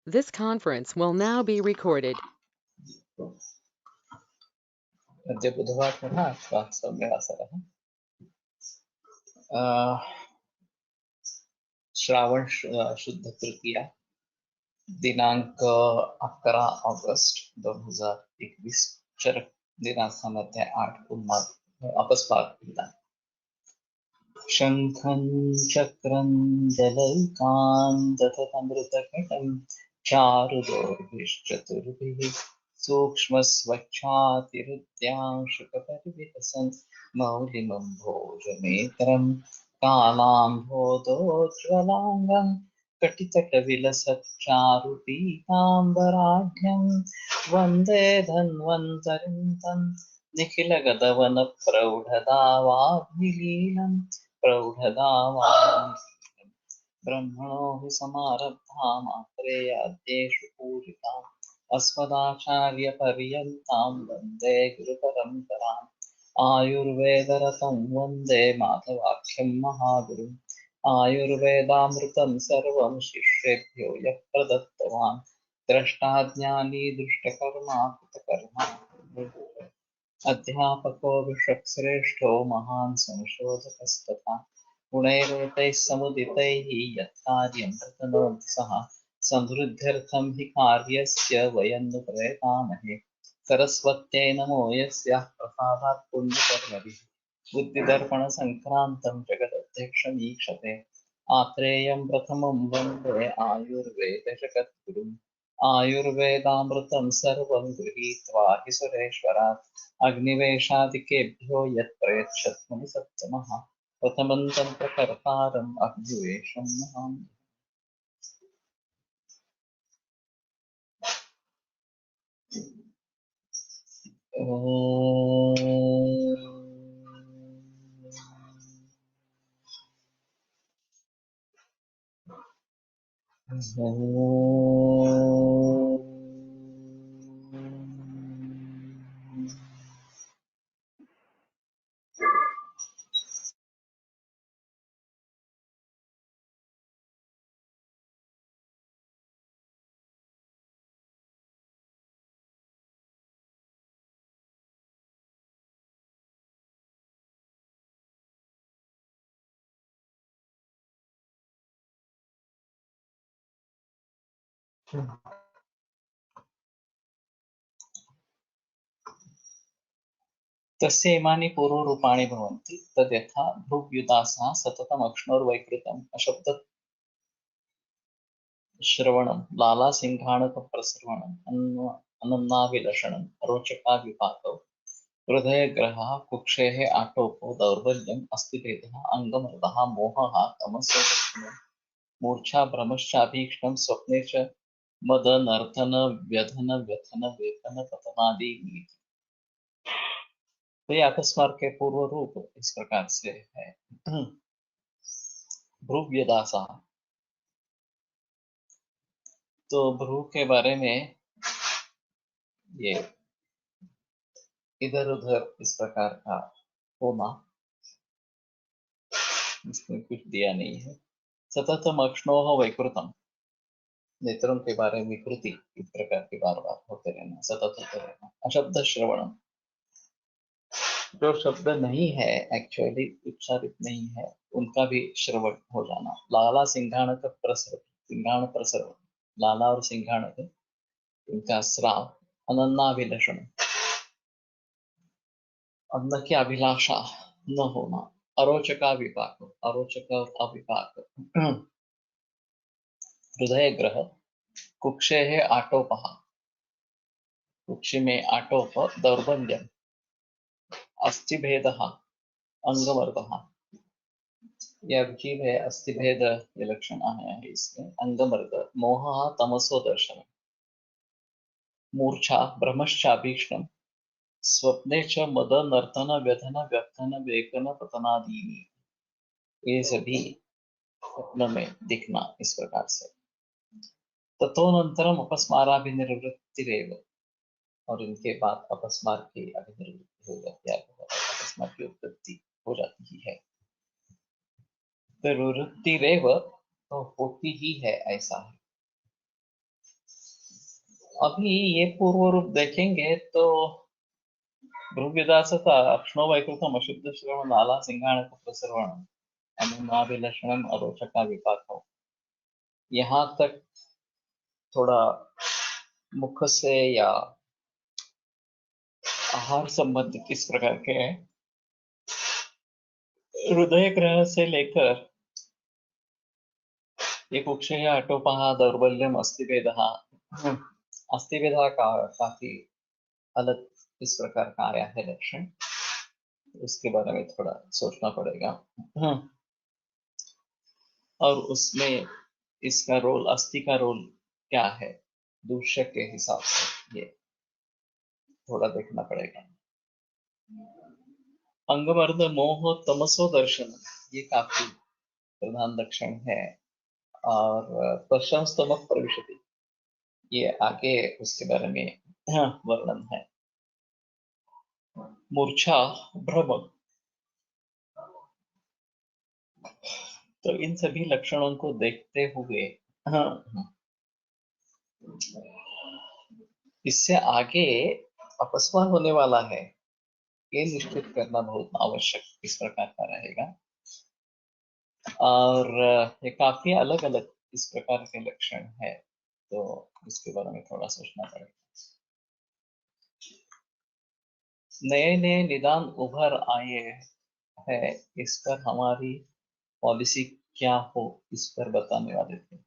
This conference will now be recorded. अद्य बुधवासरः अथवा सौम्यवासरः श्रावण शुद्ध तृतीया दिनांक 11 ऑगस्ट 2021 चरक दिनांकामध्ये 8 पुन्हा अपस्मारक विधान शंखं चक्रं जलैकान् दधतमृतकटं चारुदोर्भिश्चतुर्भिः सूक्ष्मस्वच्छातिहृद्यांशुकपरिविलसन् मौलिमं भोजनेत्रं कालाम्भोदोज्ज्वलाङ्गं कटितटविलसच्चारुपीताम्बराढ्यं वन्दे धन्वन्तरिं तं निखिलगतवनप्रौढदावाग्निलीलम् प्रौढदावाग्निलीलम् ब्रह्मणो हि समारब्धाम् आत्रेयाद्येषु पूजिताम् अस्मदाचार्यपर्यन्तां वन्दे गुरुपरम्पराम् आयुर्वेदरतं वन्दे माधवाख्यं महागुरुम् आयुर्वेदामृतं सर्वं शिष्येभ्यो यः प्रदत्तवान् द्रष्टाज्ञानी दुष्टकर्मा कृतकर्मा अध्यापको विश्वश्रेष्ठो महान् संशोधकस्तथा गुणैरेतैः समुदितैः यत्कार्यं प्रतनोति सः समृद्ध्यर्थं हि कार्यस्य वयं नु प्रयतामहे सरस्वत्यै नमो यस्याः प्रसादात् पुण्यकर्मभिः बुद्धिदर्पणसङ्क्रान्तं जगदध्यक्षमीक्षते आत्रेयं प्रथमं वन्दे आयुर्वेदजगद्गुरुम् आयुर्वेदामृतं सर्वं गृहीत्वा हि सुरेश्वरात् अग्निवेशादिकेभ्यो यत् प्रयच्छत्मनि सत्तमः प्रथमन्तं प्रकर्तारम् अग्निवेशं नमामि। तस्य इमानि पूर्वरूपाणि भवन्ति तद्यथा भ्रुव्युदासः सततमक्ष्णोर्वैकृतम् अशब्दश्रवणं लालासिंहाणकप्रसरणम् अनन्नाभिलषणं रोचकाविपाकौ हृदयग्रहः कुक्षेः आटोपो दौर्बल्यम् अस्थिभेदः अङ्गमर्दः मोहः तमसो दर्शनम् मूर्छा भ्रमश्चाभीक्ष्णं स्वप्ने च मदनर्दन व्यधन व्यथन वेदन पतनादि नीति। तो ये अकस्मार के पूर्व रूप इस प्रकार से है। भ्रुव्यदासा, तो भ्रू के बारे में ये इधर उधर इस प्रकार का होना, इसमें कुछ दिया नहीं है। सततम अक्ष्णोः वैकृतम, नेत्रों के बारे में विकृति इस प्रकार के बार बार होते रहना, सतत होते रहना। अशब्द श्रवणम, जो शब्द नहीं है, एक्चुअली उच्चारित नहीं है, उनका भी श्रवण हो जाना। लाला सिंघाणक प्रसरण, सिंघाण प्रसरण, लाला और सिंघाणक इनका स्राव। अनन्नाभिलषण, अन्न की अभिलाषा न होना। अरोचका विपाक, अरोचक और अविपाक। हृदय ग्रह, कुक्षे है आटोपः, कुक्षि में आटोप। दौर्बल्यम, अस्थिभेदः, अंगमर्दः, यह जीव है, अस्थिभेद ये लक्षण आया है इसमें। अंगमर्द, मोह तमसो दर्शन, मूर्छा भ्रमश्चाभीक्ष्णम, स्वप्ने च मद नर्तन व्यधन व्यथन वेकन पतनादीनि, ये सभी स्वप्न में दिखना इस प्रकार से। ततोनंतरम अपस्माराभिनिवृत्तिरेव, और इनके बाद अपस्मार की अभिनिवृत्ति हो जाती है, अपस्मार की उत्पत्ति हो जाती ही है। तो निवृत्तिरेव, तो होती ही है, ऐसा है। अभी ये पूर्व रूप देखेंगे तो भृगुदासता अक्ष्णो वैकृतम अशुद्ध श्रवण लाला सिंहाणक प्रसरवण अनुमाभिलषणम अरोचका विपाक। यहाँ तक थोड़ा मुख से या आहार संबंधित इस प्रकार के हैं। हृदय ग्रह से लेकर ये कुक्षय अटोपः दौर्बल्यम अस्थिभेदः। अस्थिभेदः का काफी अलग इस प्रकार का आया है लक्षण, उसके बारे में थोड़ा सोचना पड़ेगा। और उसमें इसका रोल, अस्थि का रोल क्या है दूषक के हिसाब से, ये थोड़ा देखना पड़ेगा। अंगमर्द मोह तमसो दर्शन, ये काफी प्रधान लक्षण है। और प्रशंस्तमक प्रविशति, ये आगे उसके बारे में वर्णन है। मूर्छा भ्रम, तो इन सभी लक्षणों को देखते हुए इससे आगे अपस्मार होने वाला है, ये निश्चित करना बहुत आवश्यक इस प्रकार का रहेगा। और ये काफी अलग अलग इस प्रकार के लक्षण है, तो इसके बारे में थोड़ा सोचना पड़ेगा। नए नए निदान उभर आए हैं, इस पर हमारी पॉलिसी क्या हो इस पर बताने वाले थे।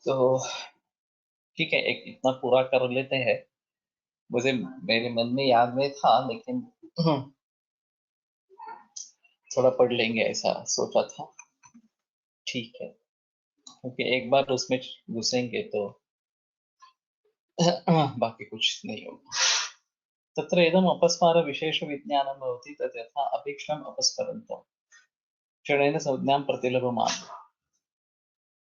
तो ठीक है, एक इतना पूरा कर लेते हैं। मुझे मेरे मन में याद में था, लेकिन थोड़ा पढ़ लेंगे ऐसा सोचा था। ठीक है, क्योंकि एक बार उसमें घुसेंगे तो बाकी कुछ नहीं होगा। तत्र इदम् अपस्मार विशेष विज्ञानं भवति तत् यथा अभीक्ष्णम् अपस्मरन्तम् क्षणेन संज्ञां प्रतिलभमान।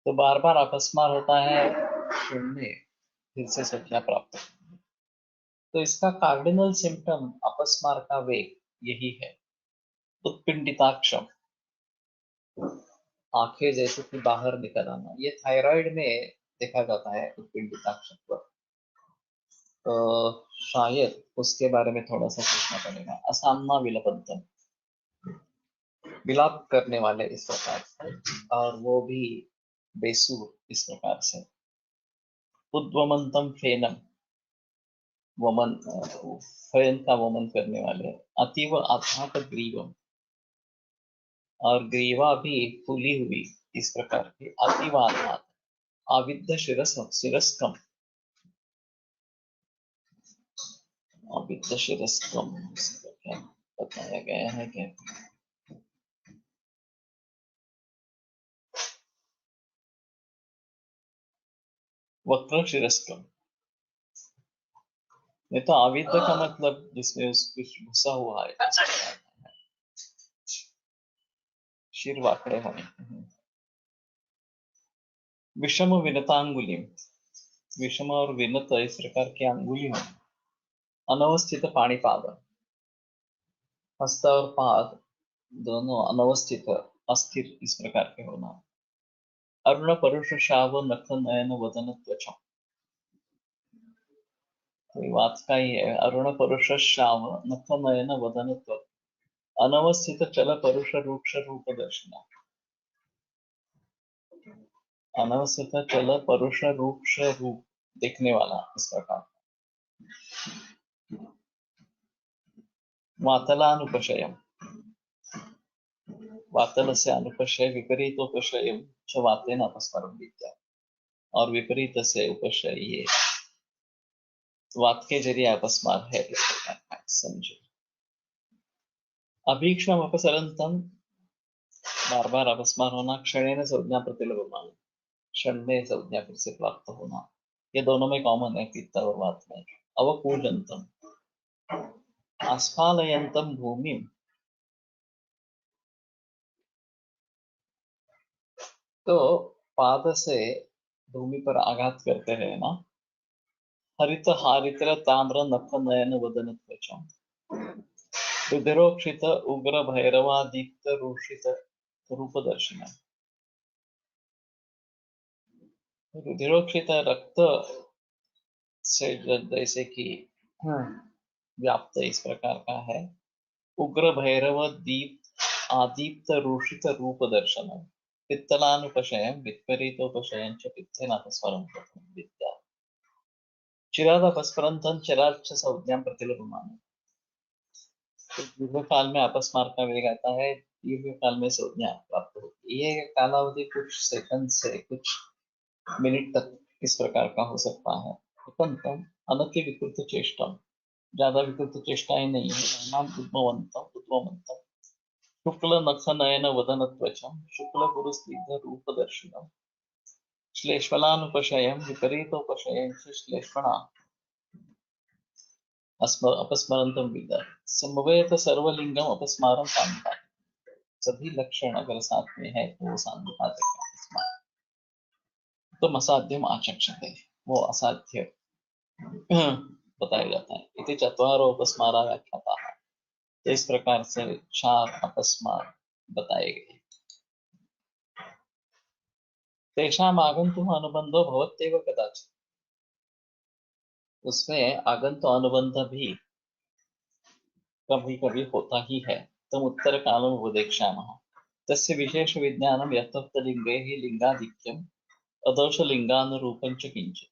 तो बार बार अपस्मार होता है, क्षण में फिर से संज्ञा प्राप्त। तो इसका कार्डिनल सिम्टम अपस्मार का वेग यही है, उत्पिंडिताक्षम, आंखें जैसे कि बाहर निकल आना। ये थायराइड में देखा जाता है उत्पिंडिताक्षम पर। तो शायद उसके बारे में थोड़ा सा सोचना पड़ेगा। असामना विलपंतम, विलाप करने वाले इस प्रकार से, और वो भी बेसुर इस प्रकार से। उद्वमंतम फेनम, वमन, फैन का वमन करने वाले। अतीव आत्मात ग्रीवम, और ग्रीवा भी फूली हुई इस प्रकार की। अतीव आत्मात, आविद्ध शिरसम, शिरस्कम, आविद्ध शिरस्कम, इसका क्या बताया गया है क्या? वक्र शिरस्कम। नहीं तो आविद्ध का मतलब जिसमें कुछ घुसा हुआ है इस प्रकार का है। शिर वाकड़े होने। विषम विनतांगुली, विषम और विनत इस प्रकार की अंगुली होना। अनवस्थित पाणिपाद, हस्त और पाद दोनों अनवस्थित, अस्थिर इस प्रकार के होना। अरुण परुष शाव नख नयन वदन त्वचा, कोई बात का ही है। अरुण परुष शाव नख नयन वदन त्वचा, अनवस्थित चल परुष रूक्ष रूप दर्शन। अनवस्थित चल परुष रूक्ष रूप देखने वाला इस प्रकार। वातलानुपशयम, वातलस्य अनुपशय विपरीतोपशयम च वातेन अपस्मरम विद्या। और विपरीत से उपशय ये वात के जरिए अपस्मार है इस प्रकार का समझो। अभीक्ष्णम अपसरंतम, बार बार अपस्मार होना। क्षणेन संज्ञा प्रतिलभमान, क्षण में संज्ञा फिर से प्राप्त होना। ये दोनों में कॉमन है, पित्त और वात में। अवकूजंतम, आस्फालयंतम भूमि, तो पाद से भूमि पर आघात करते हैं ना। हरित हारितर ताम्र नख नयन वदन त्वचा, रुधिरोक्षित उग्र भैरवादीप्त रूषित रूप दर्शन। रुधिरोक्षित रक्त से जैसे कि व्याप्त इस प्रकार का है। उग्र भैरव दीप आदीप्त रूषित रूप दर्शन पित्तलानुपशयं विपरीतोपशयं च पित्तेनापस्मरं विद्या चिरादपस्मरन्तं चिराच्च संज्ञां प्रतिलभमानं। तो दीर्घ काल में अपस्मार का वेग आता है, दीर्घ काल में संज्ञा प्राप्त होती है। ये कालावधि कुछ सेकंड से कुछ मिनट तक इस प्रकार का हो सकता है। उपंतम अनति विकृत चेष्टम, ज्यादा विकृत चेष्टाएं नहीं है। नाम उद्भवंतम उद्भवंतम शुक्ल नख नयन वदन त्वचम शुक्ल गुरु स्निग्ध रूप दर्शनम श्लेष्मलानुपशयं विपरीतोपशयं च श्लेष्मणा अपस्मरंतम विदा समवेत सर्वलिंगम अपस्मारम सांता। सभी लक्षण अगर साथ में है तो वो सांख्यात है। तो असाध्यम आचक्षते, वो असाध्य बताया जाता है। इति चत्वारो अपस्मारा व्याख्याता, तो इस प्रकार से 4 अपस्मार बताए गए। तेषाम आगंतुः अनुबंधो भवत्येव कदाचित्, उसमें आगंतु अनुबंध भी कभी कभी होता ही है। तम उत्तर कालम उपदेक्षामः तस्य विशेष विज्ञानम यथोक्त लिंगे ही लिंगाधिक्यम अदोष लिंगानुरूपं च किंचित।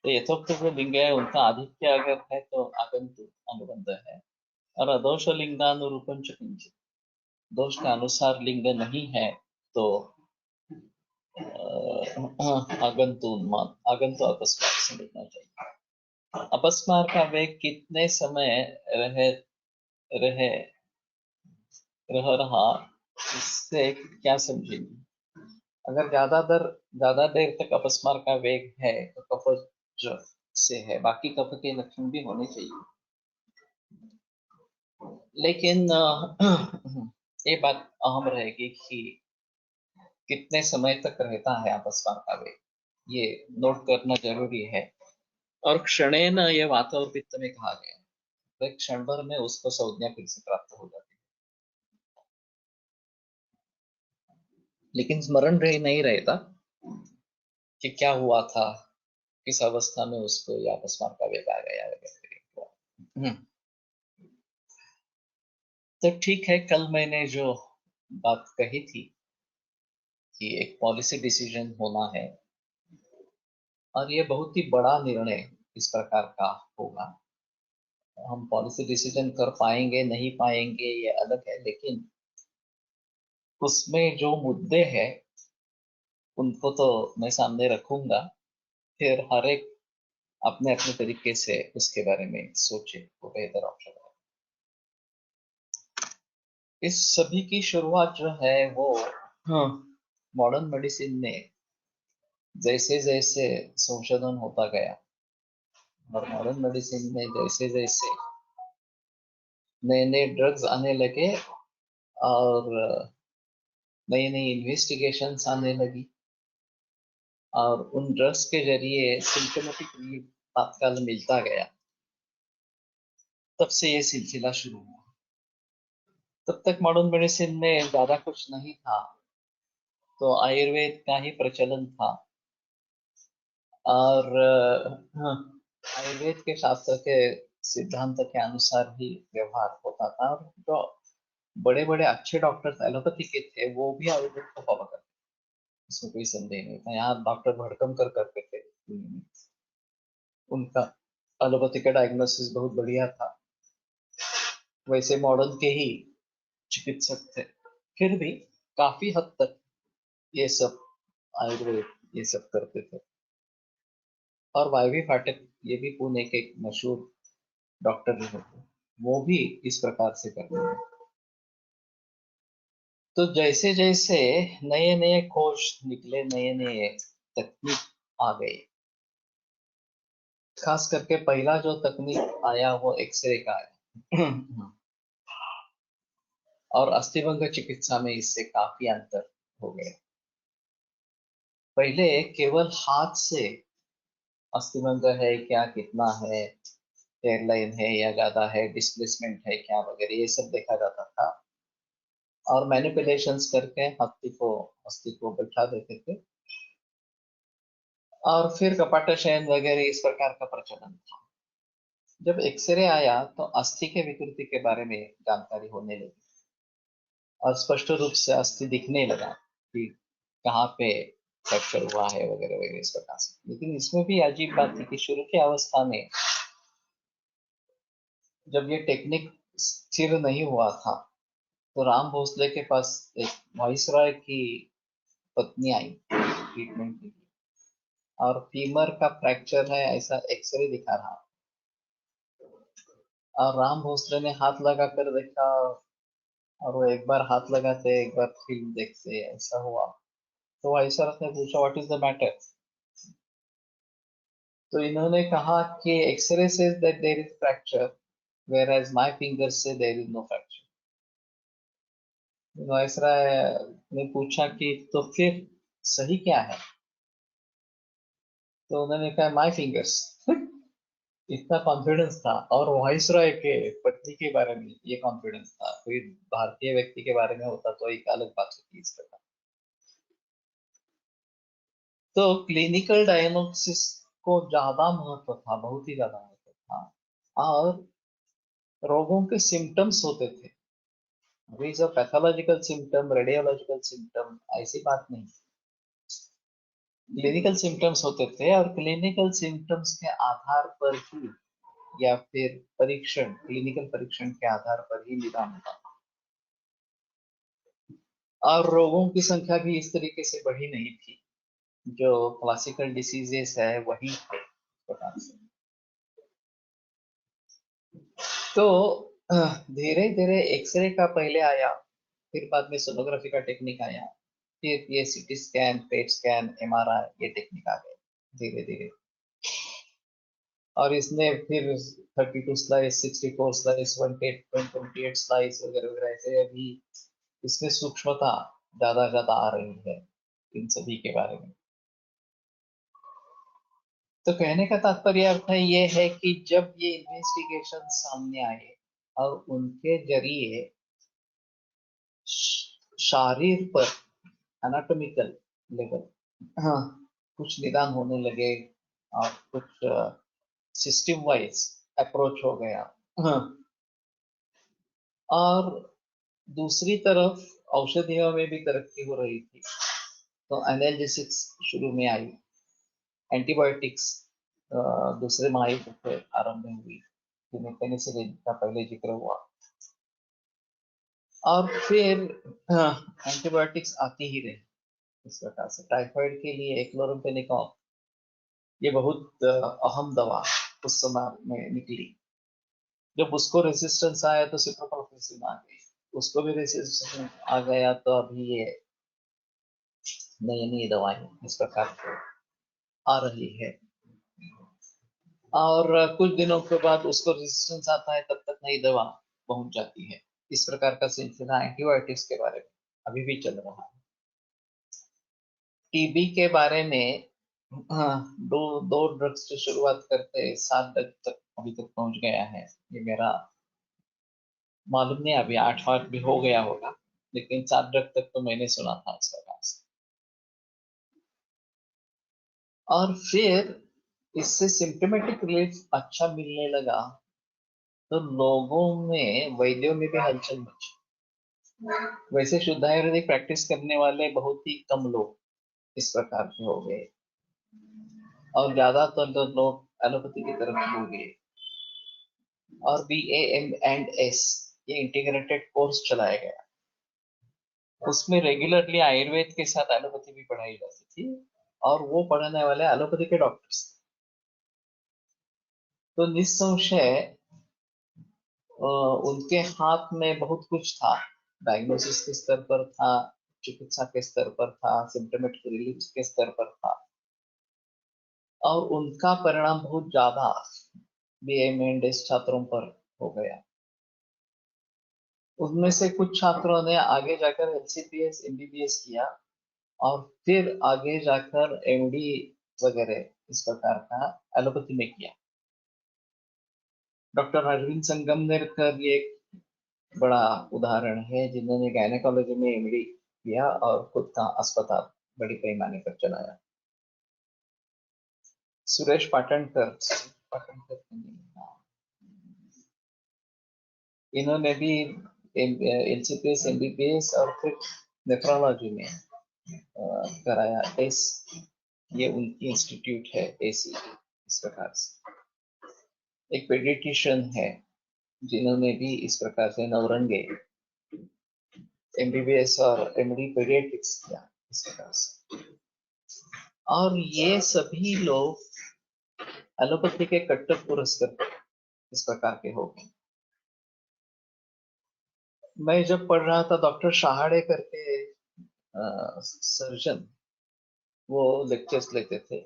तो यथोक्त जो लिंग है उनका आधिक्य अगर है तो आगंतु अनुबंध है, और अदोष लिंगानुरूपं च किंचित, दोष का अनुसार लिंग नहीं है तो आगंतु उन्माद आगंतु अपस्मार समझना चाहिए। अपस्मार का वेग कितने समय रहे रहे रह रहा, इससे क्या समझेंगे। अगर ज्यादा देर तक अपस्मार का वेग है तो कफज से है, बाकी कफ के लक्षण भी होने चाहिए। लेकिन ये बात अहम रहेगी कि कितने समय तक रहता है अपस्मार का वेग, ये नोट करना जरूरी है। और क्षणेन ये वात और पित्त में कहा गया है, तो क्षण भर में उसको संज्ञा फिर से प्राप्त हो जाती है, लेकिन स्मरण रही नहीं रहता कि क्या हुआ था, किस अवस्था में उसको या अपस्मार का वेग आ गया वगैरह। तो ठीक है, कल मैंने जो बात कही थी कि एक पॉलिसी डिसीजन होना है, और ये बहुत ही बड़ा निर्णय इस प्रकार का होगा। हम पॉलिसी डिसीजन कर पाएंगे नहीं पाएंगे ये अलग है, लेकिन उसमें जो मुद्दे हैं उनको तो मैं सामने रखूंगा, फिर हर एक अपने अपने तरीके से उसके बारे में सोचे तो बेहतर ऑप्शन है। इस सभी की शुरुआत जो है वो मॉडर्न मेडिसिन में जैसे जैसे संशोधन होता गया, और मॉडर्न मेडिसिन में जैसे जैसे नए नए ड्रग्स आने लगे और नई नई इन्वेस्टिगेशंस आने लगी, और उन ड्रग्स के जरिए सिम्टोमेटिक रिलीफ तात्काल मिलता गया, तब से ये सिलसिला शुरू हुआ। तब तक मॉडर्न मेडिसिन में ज्यादा कुछ नहीं था, तो आयुर्वेद का ही प्रचलन था, और आयुर्वेद के शास्त्र के सिद्धांत के अनुसार ही व्यवहार होता था। और जो बड़े बड़े अच्छे डॉक्टर्स एलोपैथी के थे वो भी आयुर्वेद को फॉलो करते, इसमें कोई संदेह नहीं था। यहाँ डॉक्टर भड़कमकर करते थे, उनका एलोपैथी का डायग्नोसिस बहुत बढ़िया था। वैसे मॉडर्न के ही चिकित्सक थे, फिर भी काफी हद तक ये सब आयुर्वेद ये सब करते थे। और वायवी फाटक ये भी पुणे के एक मशहूर डॉक्टर भी होते, वो भी इस प्रकार से करते हैं। तो जैसे जैसे नए नए खोज निकले, नए नए तकनीक आ गए, खास करके पहला जो तकनीक आया वो एक्सरे का आया और अस्थिभंग चिकित्सा में इससे काफी अंतर हो गया। पहले केवल हाथ से अस्थिभंग है क्या, कितना है, एयरलाइन है या ज्यादा है, डिस्प्लेसमेंट है क्या वगैरह, ये सब देखा जाता था, और मैनिपुलेशंस करके अस्थि को बैठा देते थे। और फिर कपाटशयन वगैरह इस प्रकार का प्रचलन था। जब एक्सरे आया तो अस्थि के विकृति के बारे में जानकारी होने लगी और स्पष्ट रूप से अस्थि दिखने लगा कि कहाँ पे फ्रैक्चर हुआ है वगैरह वगैरह इस प्रकार से। लेकिन इसमें भी अजीब बात थी कि शुरू की अवस्था में जब ये टेक्निक स्थिर नहीं हुआ था तो राम भोसले के पास एक वाइसरॉय की पत्नी आई ट्रीटमेंट के लिए और फीमर का फ्रैक्चर है ऐसा एक्सरे दिखा रहा। और राम भोसले ने हाथ लगा कर देखा और वो एक बार हाथ लगाते एक बार फिल्म देखते ऐसा हुआ। तो वाइसरॉय ने पूछा व्हाट इज द मैटर। तो इन्होंने कहा कि X-ray says that there is fracture whereas my fingers say there is no fracture। Viceroy ने पूछा कि तो फिर सही क्या है। तो उन्होंने कहा माय फिंगर्स। इतना कॉन्फिडेंस था और वाइसरॉय के पत्नी के बारे में ये कॉन्फिडेंस था। कोई भारतीय व्यक्ति के बारे में होता तो एक अलग बात होती इस प्रकार। तो क्लिनिकल डायग्नोसिस को ज्यादा महत्व था, बहुत ही ज्यादा महत्व था। और रोगों के सिम्टम्स होते थे। अभी जो पैथोलॉजिकल सिम्टम रेडियोलॉजिकल सिम्टम ऐसी बात नहीं, क्लिनिकल सिम्टम्स होते थे और क्लिनिकल सिम्टम्स के आधार पर ही या फिर परीक्षण क्लिनिकल परीक्षण के आधार पर ही निदान होता। और रोगों की संख्या भी इस तरीके से बढ़ी नहीं थी। जो क्लासिकल डिसीजेस है वही थे प्रकार से। तो धीरे धीरे एक्सरे का पहले आया, फिर बाद में सोनोग्राफी का टेक्निक आया, फिर ये CT scan PET scan MRI ये टेक्निक आ गए धीरे धीरे। और इसने फिर 32 स्लाइस 64 स्लाइस 128 स्लाइस वगैरह वगैरह ऐसे अभी इसमें सूक्ष्मता ज्यादा ज्यादा आ रही है इन सभी के बारे में। तो कहने का तात्पर्य अर्थ है ये है कि जब ये इन्वेस्टिगेशन सामने आए और उनके जरिए शारीर पर एनाटॉमिकल लेवल हाँ कुछ निदान होने लगे और कुछ सिस्टम वाइज अप्रोच हो गया। हाँ। और दूसरी तरफ औषधियों में भी तरक्की हो रही थी। तो एनाल्जेसिक्स शुरू में आई, एंटीबायोटिक्स दूसरे महायुद्ध से आरंभ में हुई जिनमें पेनिसिलिन का पहले जिक्र हुआ। और फिर एंटीबायोटिक्स आती ही रही इस प्रकार से। टाइफाइड के लिए क्लोराम्फेनिकॉल ये बहुत अहम दवा उस समय में निकली। जब उसको रेसिस्टेंस आया तो सिप्रोफलोक्सासिन आ गई, उसको भी रेसिस्टेंस आ गया तो अभी ये नई नई दवाएं इस प्रकार से आ रही है। और कुछ दिनों के बाद उसको रेजिस्टेंस आता है तब तक नई दवा पहुंच जाती है। इस प्रकार का सिलसिला एंटीबायोटिक्स के बारे में अभी भी चल रहा है। टीबी के बारे में दो दो ड्रग्स से शुरुआत करते 7 ड्रग तक अभी तक पहुंच गया है। ये मेरा मालूम नहीं, अभी 8 भी हो गया होगा, लेकिन 7 ड्रग तक तो मैंने सुना था इस प्रकार से। और फिर इससे सिम्टोमेटिक रिलीफ अच्छा मिलने लगा तो लोगों में वैद्यों में भी हलचल मची। वैसे शुद्ध आयुर्वेदिक प्रैक्टिस करने वाले बहुत ही कम लोग इस प्रकार के हो गए और ज्यादातर तो लोग एलोपैथी की तरफ हो गए। और BAMS ये इंटीग्रेटेड कोर्स चलाया गया। उसमें रेगुलरली आयुर्वेद के साथ एलोपैथी भी पढ़ाई जाती थी और वो पढ़ाने वाले एलोपैथी के डॉक्टर्स। तो निस्संशय उनके हाथ में बहुत कुछ था, डायग्नोसिस के स्तर पर था, चिकित्सा के स्तर पर था, सिम्टोमेटिक रिलीफ के स्तर पर था। और उनका परिणाम बहुत ज्यादा BAMS छात्रों पर हो गया। उनमें से कुछ छात्रों ने आगे जाकर LCPS MBBS किया और फिर आगे जाकर MD वगैरह इस प्रकार का एलोपैथी में किया। डॉक्टर अरविंद संगमनेरकर ये एक बड़ा उदाहरण है जिन्होंने गायनेकोलॉजी में MD किया और खुद का अस्पताल बड़ी पैमाने पर चलाया। सुरेश पाटणकर, पाटणकर का नहीं, हाँ। इन्होंने भी एलसीपीएस, एमबीबीएस और फिर नेफ्रोलॉजी में कराया। एस, ये उनकी इंस्टीट्यूट है एसी। इस प्रकार से एक पेडिट्रिशियन है जिन्होंने भी इस प्रकार से नवरंगे एमबीबीएस और एमडी पेडियाट्रिक्स किया इस प्रकार से। और ये सभी लोग एलोपैथी के कट्टर पुरस्कार इस प्रकार के हो गए। मैं जब पढ़ रहा था, डॉक्टर शहाड़े करके सर्जन, वो लेक्चर्स लेते थे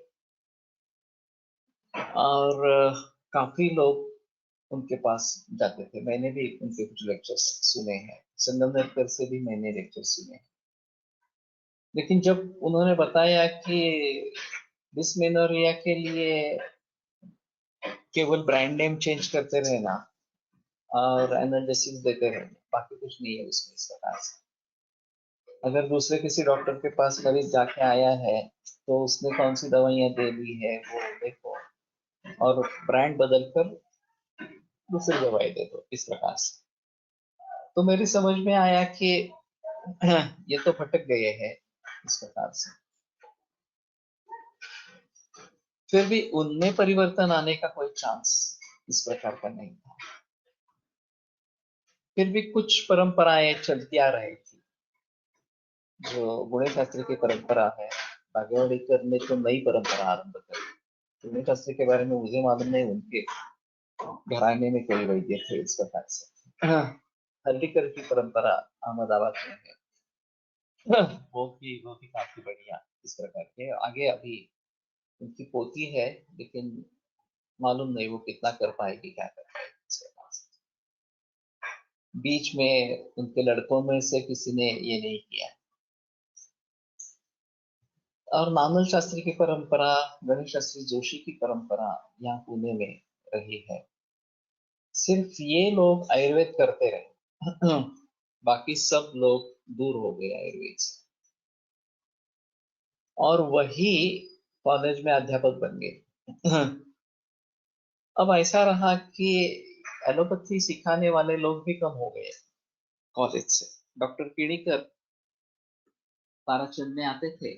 और काफी लोग उनके पास जाते थे। मैंने भी उनके कुछ लेक्चर्स सुने हैं, संगमनेर से भी मैंने लेक्चर सुने हैं। लेकिन जब उन्होंने बताया कि डिस्मेनोरिया के लिए केवल ब्रांड नेम चेंज करते रहना और एनालिसिस देते रहना, बाकी कुछ नहीं है उसमें इस प्रकार से। अगर दूसरे किसी डॉक्टर के पास मरीज जाके आया है तो उसने कौन सी दवाइयां दे दी है वो देखो, और ब्रांड बदल कर दूसरी दवाई दे दो इस प्रकार से। तो मेरी समझ में आया कि ये तो भटक गए हैं इस प्रकार से। फिर भी उनमें परिवर्तन आने का कोई चांस इस प्रकार का नहीं था। फिर भी कुछ परंपराएं चलती आ रही थी। जो गुणे शास्त्री की परंपरा है, भाग्यवड़ीकर ने तो नई परंपरा आरंभ करी। गुणे शास्त्री के बारे में मुझे मालूम नहीं, उनके घराने में कोई वैद्य थे इस प्रकार से। हल्दीकर की परंपरा अहमदाबाद में है। वो भी काफी बढ़िया इस प्रकार के आगे। अभी उनकी पोती है, लेकिन मालूम नहीं वो कितना कर पाएगी, क्या कर पाएगी इस प्रकार से। बीच में उनके लड़कों में से किसी ने ये नहीं किया। और नामल शास्त्री की परंपरा, गणेश शास्त्री जोशी की परंपरा यहाँ पुणे में रही है। सिर्फ ये लोग आयुर्वेद करते रहे। बाकी सब लोग दूर हो गए आयुर्वेद से, और वही कॉलेज में अध्यापक बन गए। अब ऐसा रहा कि एलोपैथी सिखाने वाले लोग भी कम हो गए कॉलेज से। डॉक्टर किड़ीकर ताराचंद में आते थे।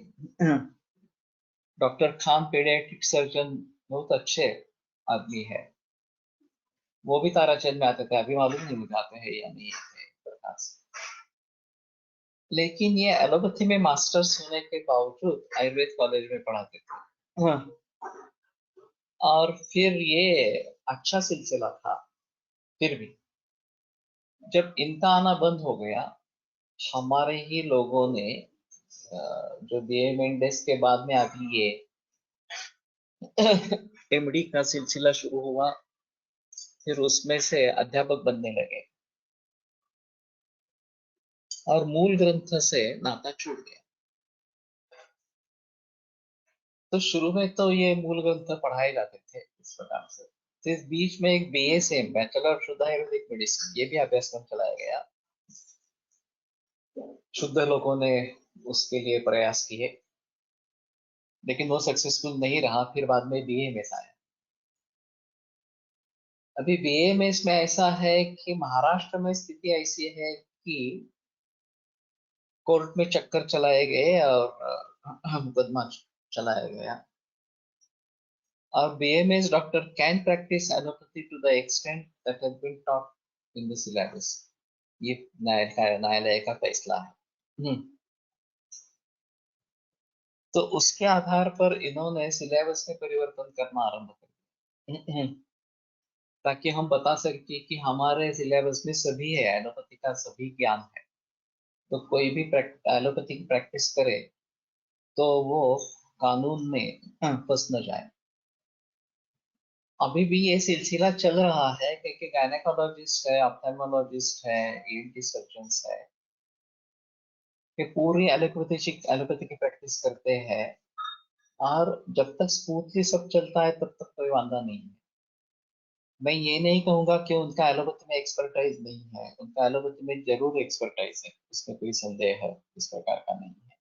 डॉक्टर खान पेडियाट्रिक सर्जन बहुत अच्छे आदमी है, वो भी ताराचंद में आते थे। अभी मालूम नहीं मुझे आते हैं या नहीं आते प्रकार से। लेकिन ये एलोपैथी में मास्टर्स होने के बावजूद आयुर्वेद कॉलेज में पढ़ाते थे। हाँ। और फिर ये अच्छा सिलसिला था। फिर भी जब इनका आना बंद हो गया, हमारे ही लोगों ने जो बीए मेंडेस के बाद में अभी ये एमडी का सिलसिला शुरू हुआ, फिर उसमें से अध्यापक बनने लगे और मूल ग्रंथ से नाता छूट गया। तो शुरू में तो ये मूल ग्रंथ पढ़ाए जाते थे इस प्रकार से। फिर बीच में एक बीएसएम, बैचलर ऑफ शुद्ध आयुर्वेदिक मेडिसिन, ये भी अभ्यासक्रम चलाया गया। शुद्ध लोगों ने उसके लिए प्रयास किए, लेकिन वो सक्सेसफुल नहीं रहा। फिर बाद में बीएमएस आया। अभी बीएमएस में ऐसा है कि महाराष्ट्र में स्थिति ऐसी है कि कोर्ट में चक्कर चलाए गए और मुकदमा चलाया गया। और BMS doctor can practise allopathy to the extent that has been taught in the syllabus. ये न्यायालय का फैसला है। तो उसके आधार पर इन्होंने सिलेबस में परिवर्तन करना आरंभ कर दिया, ताकि हम बता सके कि हमारे सिलेबस में सभी है, एलोपैथी का सभी ज्ञान है। तो कोई भी एलोपैथी की प्रैक्टिस करे तो वो कानून में फंस न जाए। अभी भी ये सिलसिला चल रहा है, क्योंकि गायनेकोलॉजिस्ट है, ऑप्थेल्मोलॉजिस्ट है, ईएनटी सर्जन्स है, कि पूरी एलोपैथी की प्रैक्टिस करते हैं। और जब तक स्मूथली सब चलता है तब तक कोई वांधा नहीं है। मैं ये नहीं कहूंगा कि उनका एलोपैथी में एक्सपर्टाइज नहीं है, उनका एलोपैथी में जरूर एक्सपर्टाइज है, इसमें कोई संदेह है इस प्रकार का नहीं है।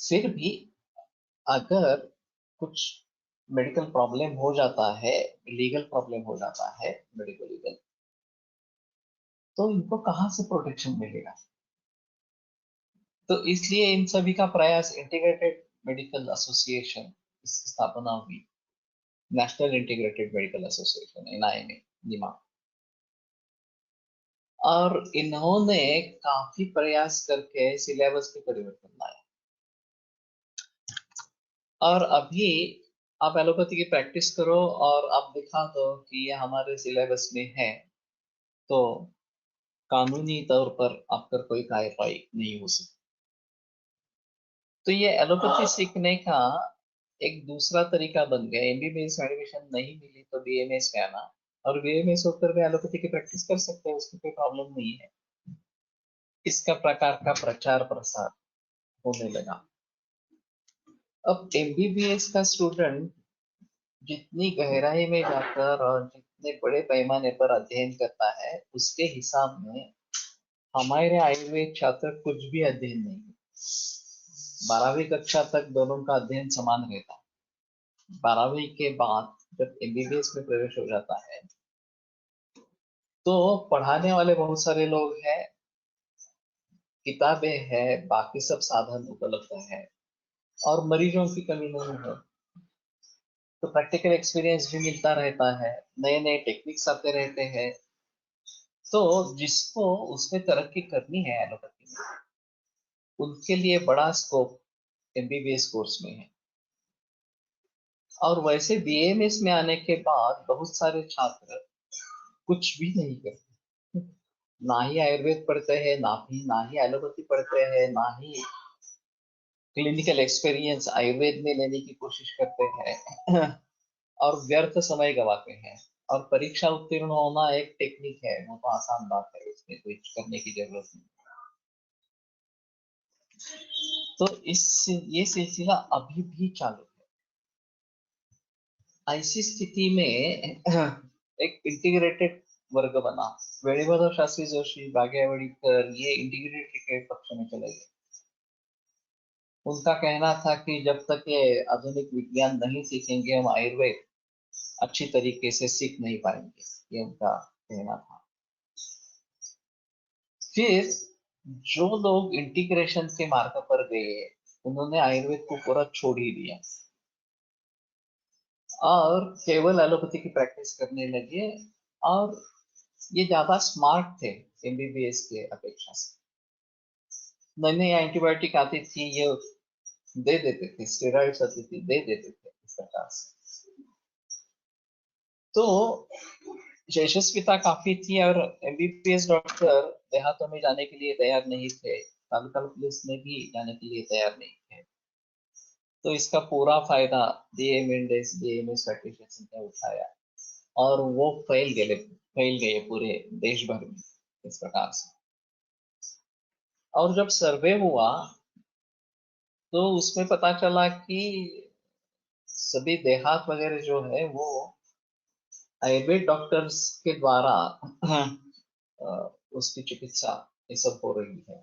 फिर भी अगर कुछ मेडिकल प्रॉब्लम हो जाता है, लीगल प्रॉब्लम हो जाता है, मेडिकल लीगल, तो इनको कहाँ से प्रोटेक्शन मिलेगा? तो इसलिए इन सभी का प्रयास इंटीग्रेटेड मेडिकल एसोसिएशन, इसकी स्थापना हुई, national integrated medical association, एनआईएमए, Nima. और इन्होंने काफी प्रयास करके सिलेबस में परिवर्तन लाया। और अभी आप एलोपैथी की प्रैक्टिस करो और आप दिखा दो कि ये हमारे सिलेबस में है, तो कानूनी तौर पर आपका कोई कार्रवाई नहीं हो सकती। तो ये एलोपैथी सीखने का एक दूसरा तरीका बन गया। एमबीबीएस में एडमिशन नहीं मिली तो बीएमएस में आना, और बीएमएस होकर भी एलोपैथी की प्रैक्टिस कर सकते हैं, उसकी कोई प्रॉब्लम नहीं है। इसका प्रकार का प्रचार प्रसार होने लगा। अब एमबीबीएस का स्टूडेंट जितनी गहराई में जाकर और जितने बड़े पैमाने पर अध्ययन करता है, उसके हिसाब में हमारे आयुर्वेद छात्र कुछ भी अध्ययन नहीं है। 12वीं कक्षा तक दोनों का अध्ययन समान रहता है। 12वीं के बाद जब एमबीबीएस में प्रवेश हो जाता है, तो पढ़ाने वाले बहुत सारे लोग हैं, किताबें हैं, बाकी सब साधन उपलब्ध है, और मरीजों की कमी नहीं है। तो प्रैक्टिकल एक्सपीरियंस भी मिलता रहता है, नए नए टेक्निक्स आते रहते हैं। तो जिसको उसमें तरक्की करनी है एलोपैथी में, उनके लिए बड़ा स्कोप एमबीबीएस कोर्स में है। और वैसे बीएमएस में आने के बाद बहुत सारे छात्र कुछ भी नहीं करते, ना ही आयुर्वेद पढ़ते हैं, ना ही एलोपैथी पढ़ते हैं, ना ही क्लिनिकल एक्सपीरियंस आयुर्वेद में लेने की कोशिश करते हैं और व्यर्थ समय गवाते हैं। और परीक्षा उत्तीर्ण होना एक टेक्निक है, वो तो आसान बात है, इसमें कुछ करने की जरूरत नहीं। तो ये सिलसिला अभी भी चालू है। ऐसी स्थिति में एक इंटीग्रेटेड वर्ग बना। वेणुगोपाल शास्त्री जोशी, भाग्यवड़ीकर, ये इंटीग्रेटेड के पक्ष में चले गए। उनका कहना था कि जब तक ये आधुनिक विज्ञान नहीं सीखेंगे, हम आयुर्वेद अच्छी तरीके से सीख नहीं पाएंगे, ये उनका कहना था। फिर जो लोग इंटीग्रेशन के मार्ग पर गए, उन्होंने आयुर्वेद को पूरा छोड़ ही दिया और केवल एलोपैथी की प्रैक्टिस करने लगे। और ये ज्यादा स्मार्ट थे एमबीबीएस के अपेक्षा से। नई नई एंटीबायोटिक आती थी, ये दे देते थे, स्टेरॉइड्स आती थी, दे देते थे, इस प्रकार से। तो यशस्विता काफी थी, और एमबीबीएस डॉक्टर देहातों में जाने के लिए तैयार नहीं थे, तालुका पुलिस में भी जाने के लिए तैयार नहीं थे। तो इसका पूरा फायदा बीएमएस प्रैक्टिशनर्स ने उठाया, और वो फैल गए पूरे देश भर में इस प्रकार से। और जब सर्वे हुआ, तो उसमें पता चला कि सभी देहात वगैरह जो है वो आयुर्वेद डॉक्टर्स के द्वारा उसकी चिकित्सा ये सब हो रही है।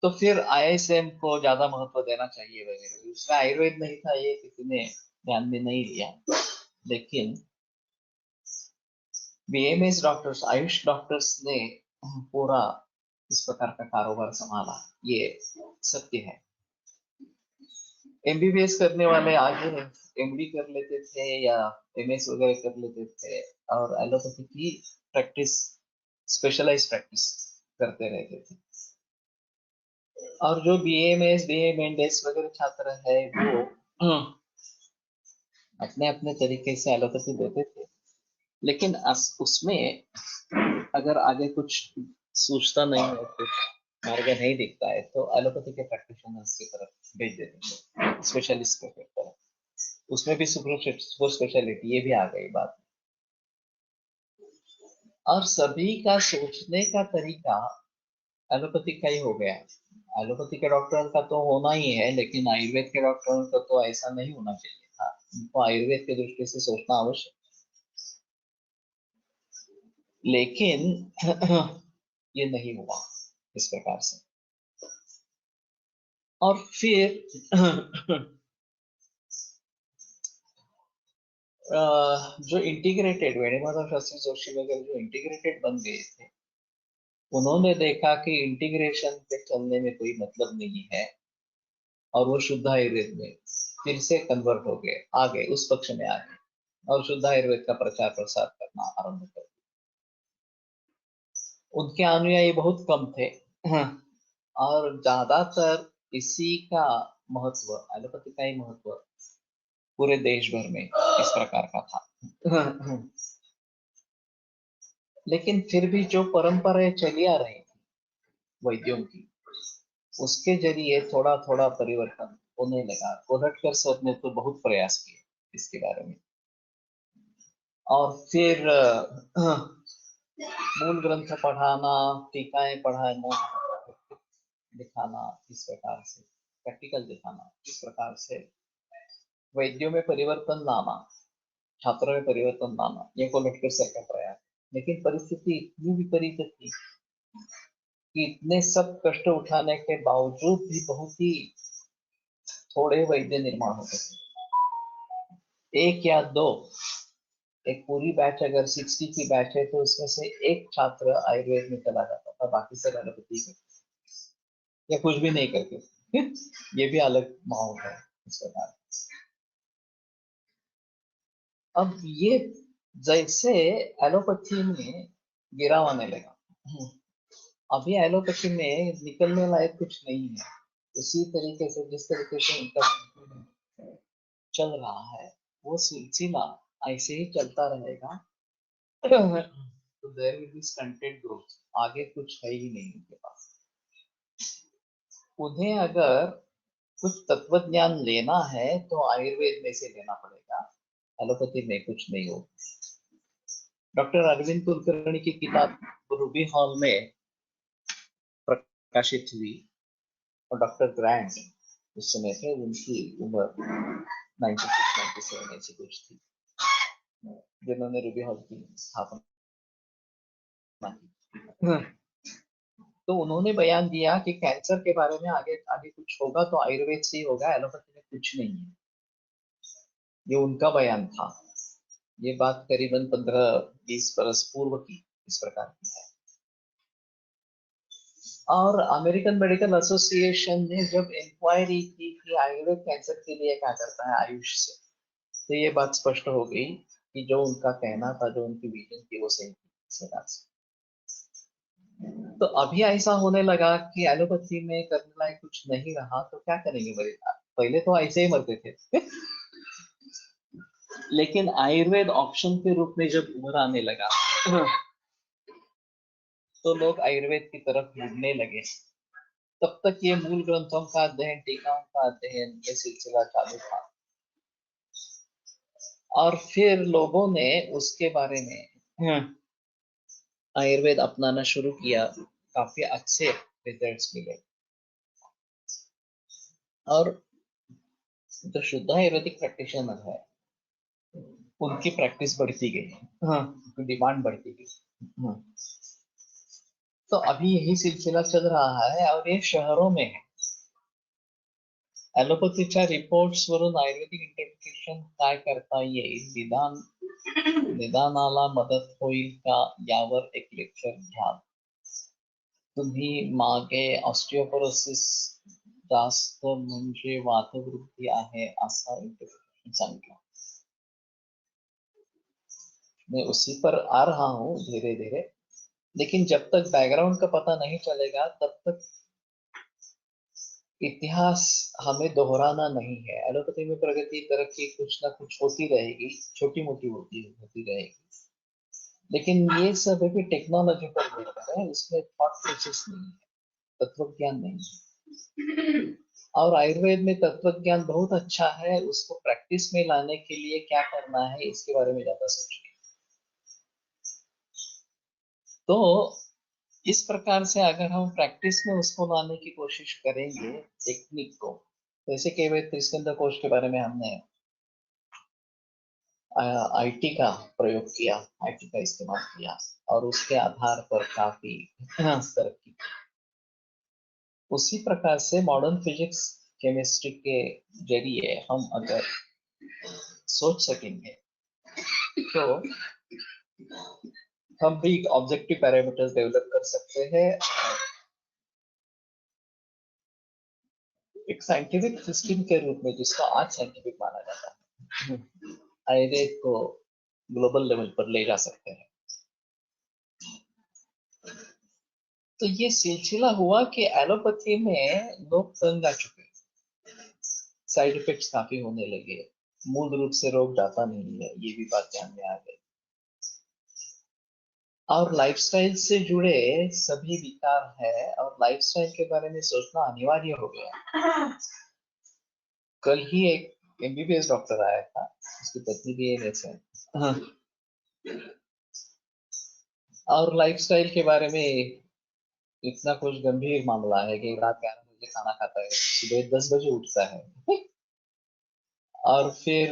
तो फिर आईएसएम को ज्यादा महत्व देना चाहिए वगैरह। उसमें आयुर्वेद नहीं था, ये किसी ने ध्यान में नहीं लिया। लेकिन बीएमएस डॉक्टर्स, आयुष डॉक्टर्स ने पूरा इस प्रकार का कारोबार संभाला, ये सत्य है। एमबीबीएस करने वाले आगे एमडी कर लेते थे या एमएस वगैरह कर लेते थे, और एलोपैथी की प्रैक्टिस, स्पेशलाइज प्रैक्टिस करते रहते थे। और जो बीएमएस बीएमएस वगैरह छात्र है, वो अपने अपने तरीके से एलोपैथी देते थे। लेकिन उसमें अगर आगे कुछ सूझता नहीं है, कुछ मार्ग नहीं दिखता है, तो एलोपैथी के प्रैक्टिशनर्स की तरफ भेज देते हैं, स्पेशलिस्ट की तरफ। उसमें भी सुपर स्पेशलिटी ये भी आ गई बात। और सभी का सोचने का तरीका एलोपैथी का ही हो गया। एलोपैथी के डॉक्टर का तो होना ही है, लेकिन आयुर्वेद के डॉक्टर का तो ऐसा नहीं होना चाहिए था। उनको आयुर्वेद की दृष्टि से सोचना आवश्यक। लेकिन ये नहीं हुआ इस प्रकार से। और फिर जो इंटीग्रेटेड वेणुमाधव शास्त्री जोशी वगैरह जो इंटीग्रेटेड बन गए थे, उन्होंने देखा कि इंटीग्रेशन पे चलने में कोई मतलब नहीं है, और वो शुद्ध आयुर्वेद में फिर से कन्वर्ट हो गए, आ गए उस पक्ष में आ गए, और शुद्ध आयुर्वेद का प्रचार प्रसार करना आरंभ कर दिया। उनके अनुयायी बहुत कम थे, और ज्यादातर इसी का महत्व, एलोपैथी का ही महत्व पूरे देश भर में इस प्रकार का था। लेकिन फिर भी जो परंपराएं चली आ रही थी वैद्यों की, उसके जरिए थोड़ा थोड़ा परिवर्तन होने लगा। कोलटकर सर ने तो बहुत प्रयास किए इसके बारे में, और फिर मूल ग्रंथ पढ़ाना, टीकाएं पढ़ाना, दिखाना, इस प्रकार से प्रैक्टिकल दिखाना, इस प्रकार से वैद्यों में परिवर्तन लाना, छात्रों में परिवर्तन लाना, ये कोलटकर सर का प्रयास। लेकिन परिस्थिति इतनी विपरीत थी कि इतने सब कष्ट उठाने के बावजूद भी बहुत ही थोड़े वैद्य निर्माण होते थे, एक या दो। एक पूरी बैच अगर 60 की बैच है तो उसमें से एक छात्र आयुर्वेद में चला जाता था, बाकी सब एलोपैथी करते या कुछ भी नहीं करते। ये भी अलग माहौल है इस प्रकार। अब ये जैसे एलोपैथी में गिराव आने लगा, अभी एलोपैथी में निकलने लायक कुछ नहीं है। उसी तरीके से जिस तरीके से इनका चल रहा है, वो सिलसिला ऐसे ही चलता रहेगा। तो there will be stunted growth, आगे कुछ है ही नहीं उनके पास। उन्हें अगर कुछ तत्व ज्ञान लेना है तो आयुर्वेद में से लेना पड़ेगा, एलोपैथी में कुछ नहीं हो। डॉक्टर अरविंद कुलकर्णी की किताब रूबी हॉल में प्रकाशित हुई, और डॉक्टर ग्रांट उस समय थे, उनकी उम्र 96-97 ऐसी कुछ थी, जिन्होंने रूबी हॉल की स्थापना की। तो उन्होंने बयान दिया कि कैंसर के बारे में आगे आगे कुछ होगा तो आयुर्वेद से ही होगा, एलोपैथी में कुछ नहीं है। ये उनका बयान था। ये बात करीबन 15-20 बरस पूर्व की इस प्रकार की है। और अमेरिकन मेडिकल एसोसिएशन ने जब इंक्वायरी की कि आयुर्वेद कैंसर के लिए क्या करता है आयुष से, तो ये बात स्पष्ट हो गई कि जो उनका कहना था, जो उनकी विजन थी, वो सही थी इस प्रकार से। तो अभी ऐसा होने लगा कि एलोपैथी में करने लायक कुछ नहीं रहा तो क्या करेंगे मरीज। पहले तो ऐसे ही मरते थे। लेकिन आयुर्वेद ऑप्शन के रूप में जब उभर आने लगा, तो लोग आयुर्वेद की तरफ मुड़ने लगे। तब तक ये मूल ग्रंथों का अध्ययन, टीकाओं का अध्ययन, ये सिलसिला चालू था। और फिर लोगों ने उसके बारे में आयुर्वेद अपनाना शुरू किया, काफी अच्छे रिजल्ट्स मिले, और जो शुद्ध आयुर्वेदिक प्रैक्टिशनर है उनकी प्रैक्टिस बढ़ती गई, डिमांड बढ़ती गई। तो अभी यही सिलसिला चल रहा है, और ये शहरों में है। ॲलोपॅथीच्या रिपोर्ट्स वरून आयुर्वेदिक इंटरप्रिटेशन काय करता येईल, निदानाला मदत होईल का, यावर एक लेक्चर घ्या तुम्ही। मागे ऑस्टिओपोरोसिस जास्त म्हणजे वातवृद्धी आहे असा इंटरप्रिटेशन सांगितलं। मैं उसी पर आ रहा हूँ धीरे धीरे, लेकिन जब तक बैकग्राउंड का पता नहीं चलेगा तब तक इतिहास हमें दोहराना नहीं है। एलोपैथी में प्रगति, तरक्की कुछ ना कुछ होती रहेगी, छोटी मोटी होती रहेगी, लेकिन ये सब है कि टेक्नोलॉजी पर निर्भर है, उसमें थॉट प्रोसेस नहीं है, तत्व ज्ञान नहीं है। और आयुर्वेद में तत्व ज्ञान बहुत अच्छा है, उसको प्रैक्टिस में लाने के लिए क्या करना है इसके बारे में ज्यादा सोचिए। तो इस प्रकार से अगर हम प्रैक्टिस में उसको लाने की कोशिश करेंगे टेक्निक को, जैसे केवल त्रिस्कंद कोश के बारे में हमने आईटी का प्रयोग किया, आईटी का इस्तेमाल किया, और उसके आधार पर काफी तरक्की, उसी प्रकार से मॉडर्न फिजिक्स केमिस्ट्री के जरिए हम अगर सोच सकेंगे तो हम भी ऑब्जेक्टिव पैरामीटर्स डेवलप कर सकते हैं, एक साइंटिफिक सिस्टम के रूप में जिसको आज साइंटिफिक माना जाता है, आयुर्वेद को ग्लोबल लेवल पर ले जा सकते हैं। तो ये सिलसिला हुआ कि एलोपैथी में लोग तंग आ चुके, साइड इफेक्ट्स काफी होने लगे, मूल रूप से रोग जाता नहीं है, ये भी बात ध्यान में आ गई, और लाइफस्टाइल से जुड़े सभी विकार है और लाइफस्टाइल के बारे में सोचना अनिवार्य हो गया। कल ही एक एमबीबीएस डॉक्टर आया था, उसकी पत्नी भी ये जैसे, हाँ, और लाइफस्टाइल के बारे में इतना कुछ गंभीर मामला है कि रात 11 बजे खाना खाता है, सुबह 10 बजे उठता है और फिर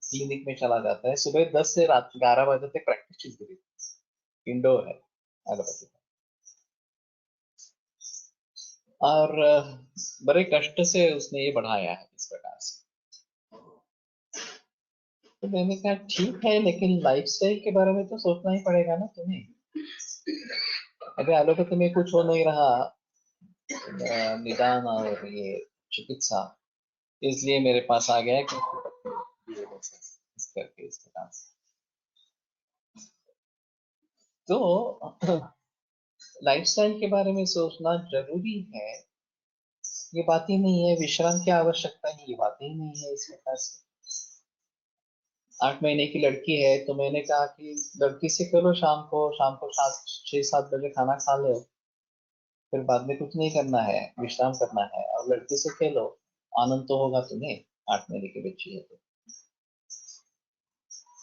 क्लिनिक में चला जाता है, सुबह 10 से रात 11 बजे तक प्रैक्टिस चलती रहती, इंडोर है एलोपैथी, और बड़े कष्ट से उसने ये बढ़ाया है इस प्रकार से। तो मैंने कहा ठीक है, लेकिन लाइफस्टाइल के बारे में तो सोचना ही पड़ेगा ना तुम्हें। अगर एलोपैथी में कुछ हो नहीं रहा, निदान और ये चिकित्सा, इसलिए मेरे पास आ गया कि इस करके इस प्रकार से। तो लाइफस्टाइल के बारे में सोचना जरूरी है, ये बात ही नहीं है, विश्राम की आवश्यकता है, ये बात ही नहीं है इस प्रकार से। 8 महीने की लड़की है तो मैंने कहा कि लड़की से करो, शाम को 7 6 7 बजे खाना खा लो, फिर बाद में कुछ नहीं करना है, विश्राम करना है, और लड़की से खेलो, आनंद तो होगा तुम्हें, 8 महीने की बच्ची है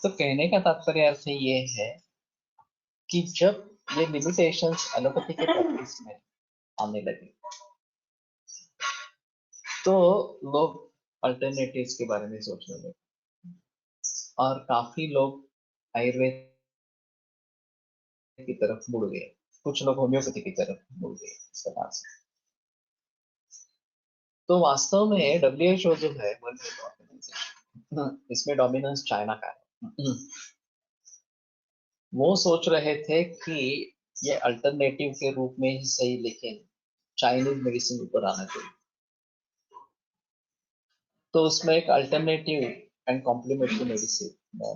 तो कहने का तात्पर्य अर्थ ये है कि जब ये लिमिटेशंस एलोपैथी के प्रैक्टिस में आने लगे तो लोग अल्टरनेटिव्स के बारे में सोचने लगे, और काफी लोग आयुर्वेद की तरफ मुड़ गए, कुछ लोग होम्योपैथी की तरफ मुड़ गए इस प्रकार से। तो वास्तव में WHO जो है वर्ल्ड हेल्थ ऑर्गेनाइजेशन, इसमें डोमिनेंस चाइना का है। वो सोच रहे थे कि ये अल्टरनेटिव के रूप में ही सही, लेकिन चाइनीज मेडिसिन ऊपर आना चाहिए, तो उसमें एक alternative and complementary medicine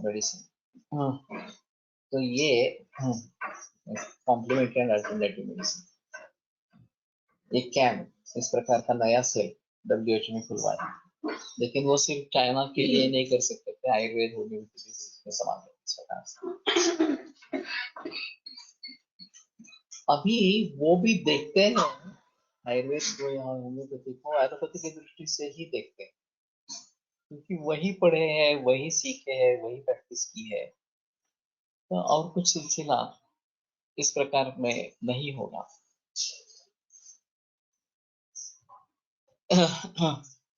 medicine तो ये कॉम्प्लीमेंट्री एंड अल्टरनेटिव मेडिसिन, ये कैंप इस प्रकार का नया सेल WHO में खुलवाया, लेकिन वो सिर्फ चाइना के लिए नहीं कर सकते थे, आयुर्वेद होम्योपैथी में समान है इस प्रकार से। अभी वो भी देखते हैं आयुर्वेद को या होम्योपैथी को एलोपैथी की दृष्टि से ही देखते हैं, क्योंकि वही पढ़े हैं, वही सीखे हैं, वही प्रैक्टिस की है, तो और कुछ सिलसिला इस प्रकार में नहीं होगा।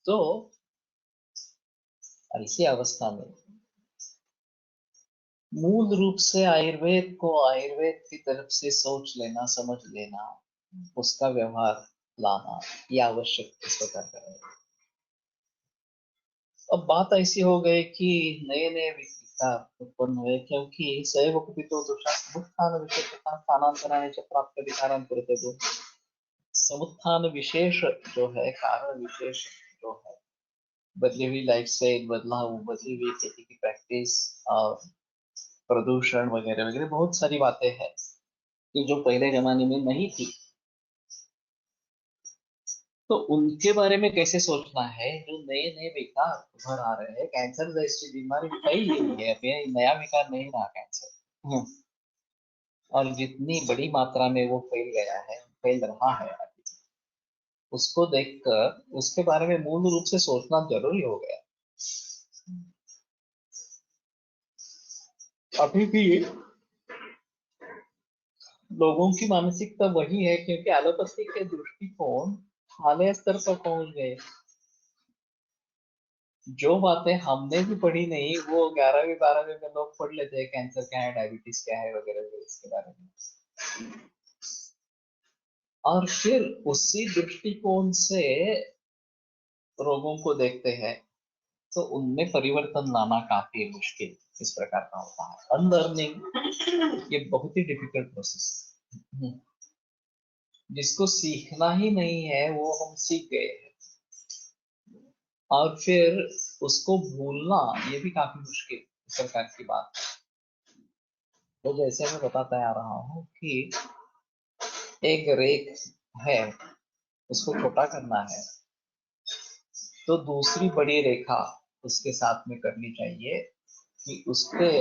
तो ऐसी अवस्था में मूल रूप से आयुर्वेद को आयुर्वेद की तरफ से सोच लेना, समझ लेना, उसका व्यवहार लाना, ये आवश्यक इस प्रकार का है। अब बात ऐसी हो गई कि नए नए विकार उत्पन्न हुए, क्योंकि सैव कुपितो दोषा समुत्थान विशेषता स्थानांतराने च प्राप्त विकारान करते दो, समुत्थान विशेष जो है, कारण विशेष जो है, बदली हुई लाइफ स्टाइल, बदली हुई खेती की प्रैक्टिस और प्रदूषण वगैरह वगैरह बहुत सारी बातें हैं कि जो पहले जमाने में नहीं थी, तो उनके बारे में कैसे सोचना है। जो नए नए विकार उभर आ रहे हैं, कैंसर जैसी बीमारी फैल रही है, अभी नया विकार नहीं रहा कैंसर, और जितनी बड़ी मात्रा में वो फैल गया है, फैल रहा है, उसको देखकर उसके बारे में मूल रूप से सोचना जरूरी हो गया। अभी भी लोगों की मानसिकता वही है, क्योंकि एलोपैथी के दृष्टिकोण हालिया स्तर पर पहुंच गए, जो बातें हमने भी पढ़ी नहीं वो 11वीं 12वीं में लोग पढ़ लेते हैं, कैंसर क्या है, डायबिटीज क्या है, वगैरह वगैरह इसके बारे में। और फिर उसी दृष्टिकोण से रोगों को देखते हैं, तो उनमें परिवर्तन लाना काफी मुश्किल इस प्रकार का होता है। अनलर्निंग ये बहुत ही डिफिकल्ट प्रोसेस, जिसको सीखना ही नहीं है वो हम सीख गए हैं, और फिर उसको भूलना ये भी काफी मुश्किल इस प्रकार की बात। तो जैसे मैं बताता आ रहा हूँ कि एक रेख है, उसको छोटा करना है, तो दूसरी बड़ी रेखा उसके साथ में करनी चाहिए कि उसके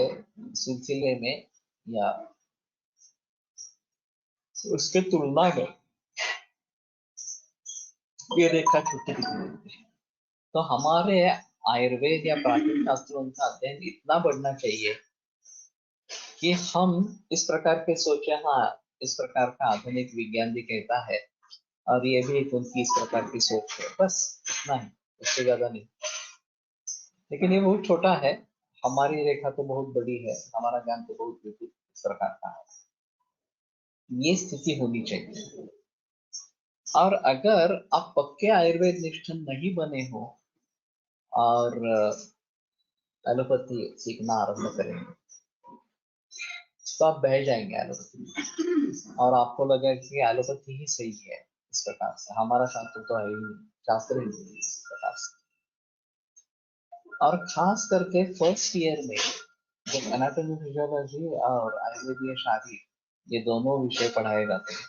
सिलसिले में या उसके तुलना में ये रेखा छोटी दिखनी है। तो हमारे आयुर्वेद या प्राचीन शास्त्रों का अध्ययन इतना बढ़ना चाहिए कि हम इस प्रकार के सोचे, हाँ इस प्रकार का आधुनिक विज्ञान भी कहता है और ये भी एक उनकी इस प्रकार की सोच है, बस इतना ही, उससे ज्यादा नहीं। लेकिन ये बहुत छोटा है, हमारी रेखा तो बहुत बड़ी है, हमारा ज्ञान तो बहुत विपुल इस प्रकार का है। ये स्थिति होनी चाहिए। और अगर आप पक्के आयुर्वेद निष्ठ नहीं बने हो और एलोपैथी सीखना आरंभ करेंगे, तो आप बह जाएंगे एलोपैथी में, और आपको लगेगा कि एलोपैथी ही सही है। इस प्रकार से हमारा शास्त्र तो है ही नहीं, शास्त्र ही नहीं है इस प्रकार से। और खास करके फर्स्ट ईयर में जब एनाटॉमी फिजियोलॉजी और आयुर्वेदीय शारीर ये दोनों विषय पढ़ाए जाते हैं,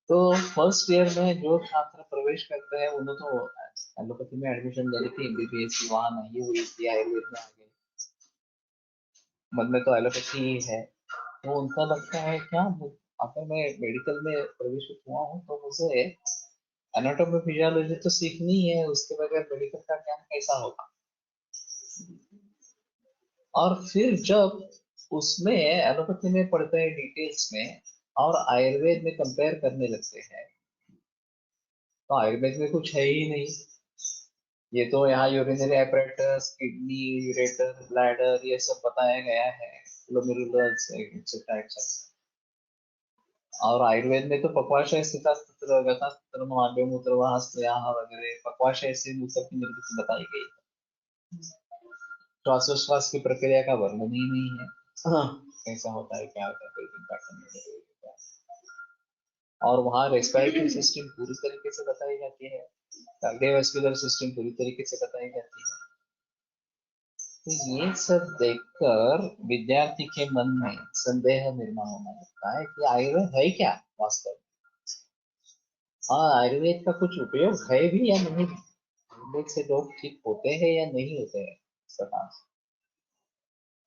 तो फर्स्ट ईयर में जो छात्र प्रवेश करते हैं उन्हें तो एलोपैथी में एडमिशन ले लेती, एमबीबीएस वहां नहीं हुई थी, आयुर्वेद में आ गए, मन में तो एलोपैथी ही है। तो उनका लगता है क्या, अगर मैं मेडिकल में प्रवेश हुआ हूँ तो मुझे एनाटॉमी फिजियोलॉजी तो सीखनी है, उसके बगैर मेडिकल का ज्ञान कैसा होगा। और फिर जब उसमें एलोपैथी में पढ़ते हैं डिटेल्स में और आयुर्वेद में कंपेयर करने लगते हैं, तो आयुर्वेद में कुछ है ही नहीं। ये तो यहाँ urinary apparatus, kidney, ureter, bladder ये सब बताया गया है, ग्लोमेरुलस एक्सेट्रा एक्सेट्रा। और आयुर्वेद में तो पक्वाशय स्थितास्त्र गतास्त्र मार्ग मूत्र वहां वगैरह पक्वाशय से मूत्र की निर्मिति बताई गई है। श्वासोश्वास की प्रक्रिया का वर्णन ही नहीं है, हाँ, कैसा होता है, क्या होता है, ब्रीथिंग पैटर्न। और वहाँ रेस्पिरेटरी सिस्टम पूरी तरीके से बताई जाती है, कार्डियोवास्कुलर सिस्टम पूरी तरीके से बताई जाती है। तो ये सब देखकर विद्यार्थी के मन में संदेह निर्माण होने लगता है कि आयुर्वेद है क्या वास्तव में। हाँ, आयुर्वेद का कुछ उपयोग है भी या नहीं भी, आयुर्वेद से लोग ठीक होते हैं या नहीं होते हैं इस प्रकार से।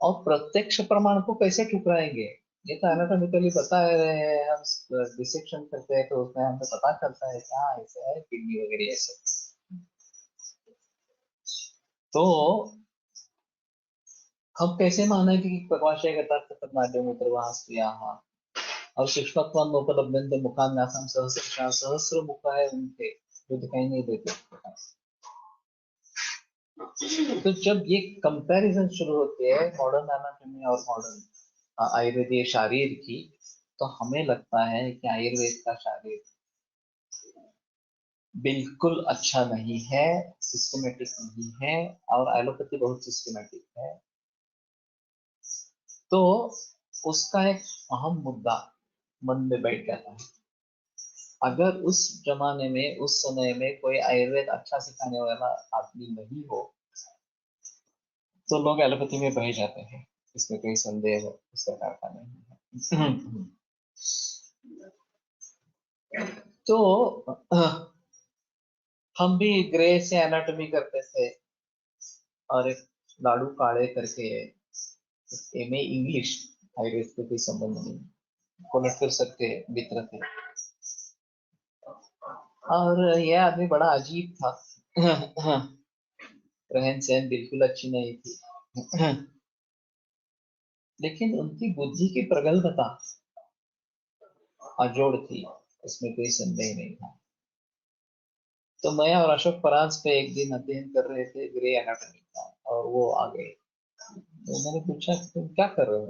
और प्रत्यक्ष प्रमाण को कैसे ठुकराएंगे, ये तो एनाटॉमिकली बता रहे हैं हम, डिसेक्शन करते हैं तो उसमें हमें पता चलता है कि हाँ ऐसे है, किडनी वगैरह ऐसे। तो हम कैसे माने कि प्रकाशय मूत्र वहां और सूक्ष्मत्वानुपलब्धन्ते मुखान्यासम सहस्र सहस्र मुख है उनके, जो दिखाई नहीं देते। तो जब ये कंपैरिजन शुरू होती है मॉडर्न एनाटॉमी और मॉडर्न आयुर्वेदीय शारीर की, तो हमें लगता है कि आयुर्वेद का शारीर बिल्कुल अच्छा नहीं है, सिस्टमेटिक नहीं है, और एलोपैथी बहुत सिस्टमेटिक है। तो उसका एक अहम मुद्दा मन में बैठ जाता है। अगर उस जमाने में उस समय में कोई आयुर्वेद अच्छा सिखाने वाला आदमी नहीं हो, तो लोग एलोपैथी में बह जाते हैं, इसमें कोई संदेह इस प्रकार का नहीं है। तो हम भी ग्रे से एनाटॉमी करते थे, और एक लाडू काड़े करके एमए इंग्लिश, आयुर्वेद से कोई संबंध नहीं, कोलेस्ट्रॉल सबके मित्र थे। और यह आदमी बड़ा अजीब था, रहन सहन बिल्कुल अच्छी नहीं थी, लेकिन उनकी बुद्धि की प्रगल्भता अजोड़ थी, उसमें कोई संदेह नहीं था। तो मैं और अशोक परांज पे एक दिन अध्ययन कर रहे थे ग्रे एनाटॉमी का, और वो आ गए, तो मैंने पूछा तुम क्या कर रहे हो,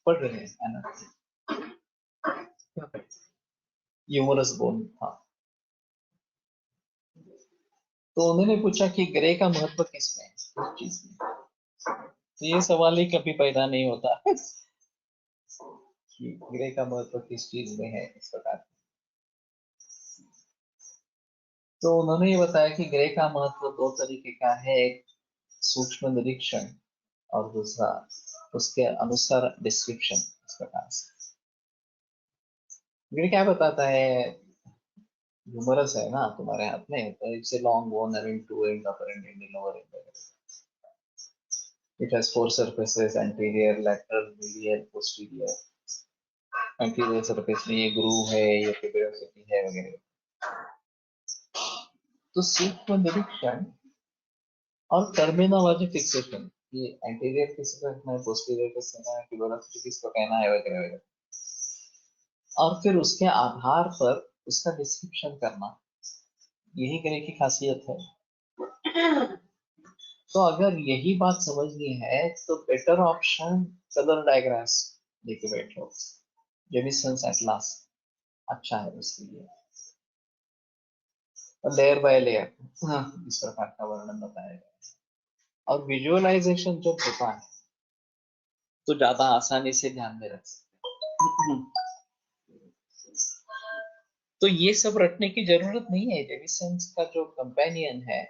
पढ़ रहे हैं एनाटॉमी, क्या करें, ह्यूमरस बोन था। तो उन्होंने पूछा कि ग्रे का महत्व किसमें है, किस चीज में। तो ये सवाल ही कभी पैदा नहीं होता कि ग्रे का महत्व किस चीज में है, इस प्रकार। तो उन्होंने ये बताया कि ग्रे का महत्व दो तरीके का है, एक सूक्ष्म निरीक्षण और दूसरा उसके अनुसार डिस्क्रिप्शन, इस प्रकार से। ग्रे क्या बताता है, ह्यूमरस है ना तुम्हारे हाथ में, तो it's a long bone having two end, upper end, and lower end. It has four surfaces: anterior, lateral, medial, posterior. Anterior surface में ये ग्रूव है, ये ट्यूबरोसिटी है वगैरह। तो सूक्ष्म निरीक्षण और टर्मिनोलॉजी फिक्सेशन, ये एंटीरियर किसको कहना है, पोस्टीरियर किसको कहना है, ट्यूबरोसिटी किसको कहना है वगैरह वगैरह, और फिर उसके आधार पर उसका डिस्क्रिप्शन करना, यही ग्रे की खासियत है। तो अगर यही बात समझनी है तो बेटर ऑप्शन कलर डायग्राम्स लेके बैठो, जेमिसन्स एटलास अच्छा है उसके लिए, लेयर बाय लेयर इस प्रकार का वर्णन बताएगा। और विजुअलाइजेशन जब होता है तो ज्यादा आसानी से ध्यान में रख सकते हैं। तो ये सब रटने की जरूरत नहीं है। जेमिसन्स का जो कंपेनियन है